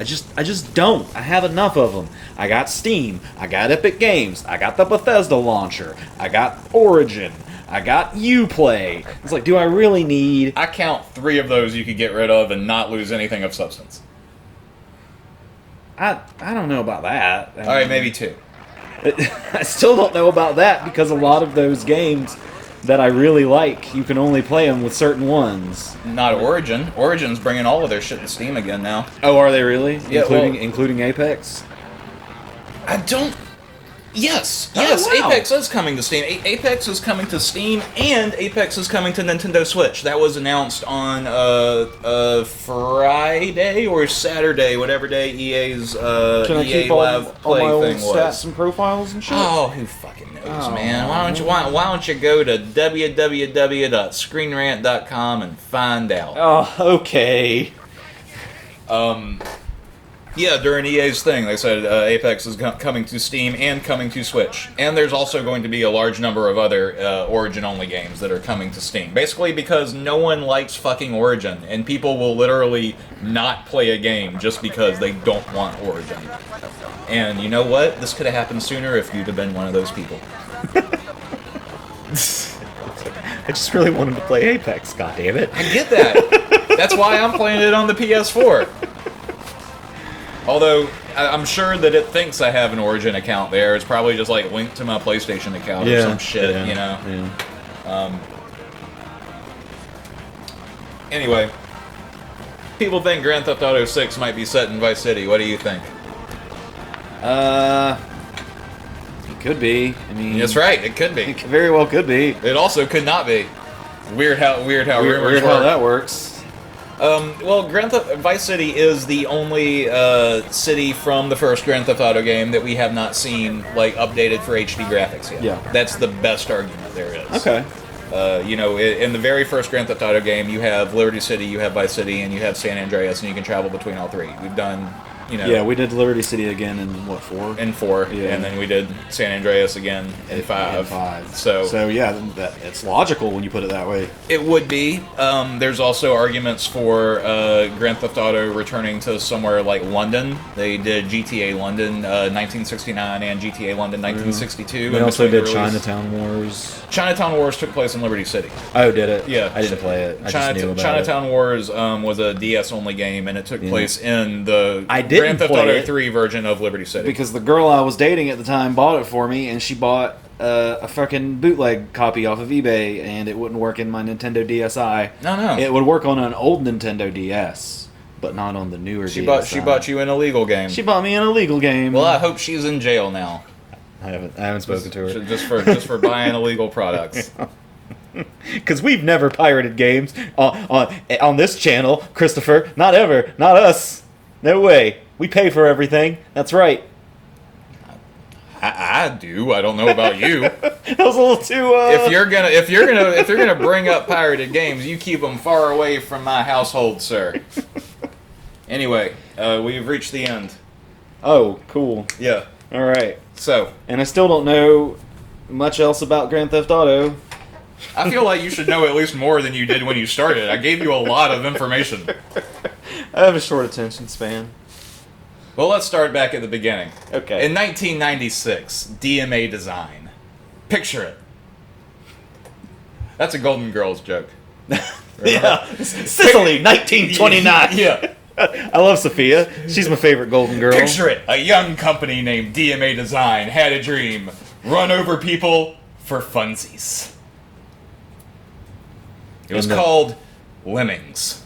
I just don't. I have enough of them. I got Steam. I got Epic Games. I got the Bethesda launcher. I got Origin. I got Uplay. It's like, do I really need... I count 3 of those you could get rid of and not lose anything of substance. I don't know about that. All right, maybe 2. I still don't know about that because a lot of those games that I really like, you can only play them with certain ones. Not Origin. Origin's bringing all of their shit to Steam again now. Oh, are they really? Yeah, including Apex? I don't... Yes, Oh, yes, wow. Apex is coming to Steam. Apex is coming to Steam, and Apex is coming to Nintendo Switch. That was announced on Friday or Saturday, whatever day EA's Can I EA keep all Live my Play old thing was. stats and profiles and shit? Oh, who fucking knows, Oh, man? Why don't you go to www.screenrant.com and find out? Oh, okay. Yeah, during EA's thing, they said Apex is coming to Steam and coming to Switch. And there's also going to be a large number of other Origin-only games that are coming to Steam. Basically because no one likes fucking Origin, and people will literally not play a game just because they don't want Origin. And you know what? This could have happened sooner if you'd have been one of those people. I just really wanted to play Apex, goddammit. I get that. That's why I'm playing it on the PS4. Although, I'm sure that it thinks I have an Origin account there. It's probably just, like, linked to my PlayStation account or some shit, you know? Yeah. Anyway. People think Grand Theft Auto 6 might be set in Vice City. What do you think? It could be. I mean... That's right, it could be. It very well could be. It also could not be. Weird how rumors Weird how work. that works. Well, Vice City is the only city from the first Grand Theft Auto game that we have not seen, like, updated for HD graphics yet. Yeah. That's the best argument there is. Okay. You know, in the very first Grand Theft Auto game, you have Liberty City, you have Vice City, and you have San Andreas, and you can travel between all 3. We've done you know. Yeah, we did Liberty City again in what, 4? In 4, Yeah. and then we did San Andreas again in 5. In 5. So yeah, it's logical when you put it that way. it would be. There's also arguments for Grand Theft Auto returning to somewhere like London. They did GTA London 1969 and GTA London 1962. We in also between did the release. Chinatown Wars. Chinatown Wars took place in Liberty City. Oh, did it? Yeah. I didn't play it. I just knew about Chinatown Wars was a DS-only game, and it took place in the I didn't Grand Theft play Auto it 3 version of Liberty City. because the girl I was dating at the time bought it for me, and she bought a fucking bootleg copy off of eBay, and it wouldn't work in my Nintendo DSi. No. It would work on an old Nintendo DS, but not on the newer She DSi. bought you an illegal game. She bought me an illegal game. Well, I hope she's in jail now. I haven't spoken to her. Just for buying illegal products. Because we've never pirated games on this channel, Christopher. Not ever. Not us. No way. We pay for everything. That's right. I do. I don't know about you. That was a little too. If you're gonna bring up pirated games, you keep them far away from my household, sir. Anyway, we've reached the end. Oh, cool. Yeah. All right. So And I still don't know much else about Grand Theft Auto. I feel like you should know at least more than you did when you started. I gave you a lot of information. I have a short attention span. Well, let's start back at the beginning. Okay. In 1996, DMA Design. Picture it. That's a Golden Girls joke. Yeah. Sicily, 1929. Yeah. I love Sophia. She's my favorite Golden Girl. Picture it. A young company named DMA Design had a dream. Run over people for funsies. It was And the- called Lemmings.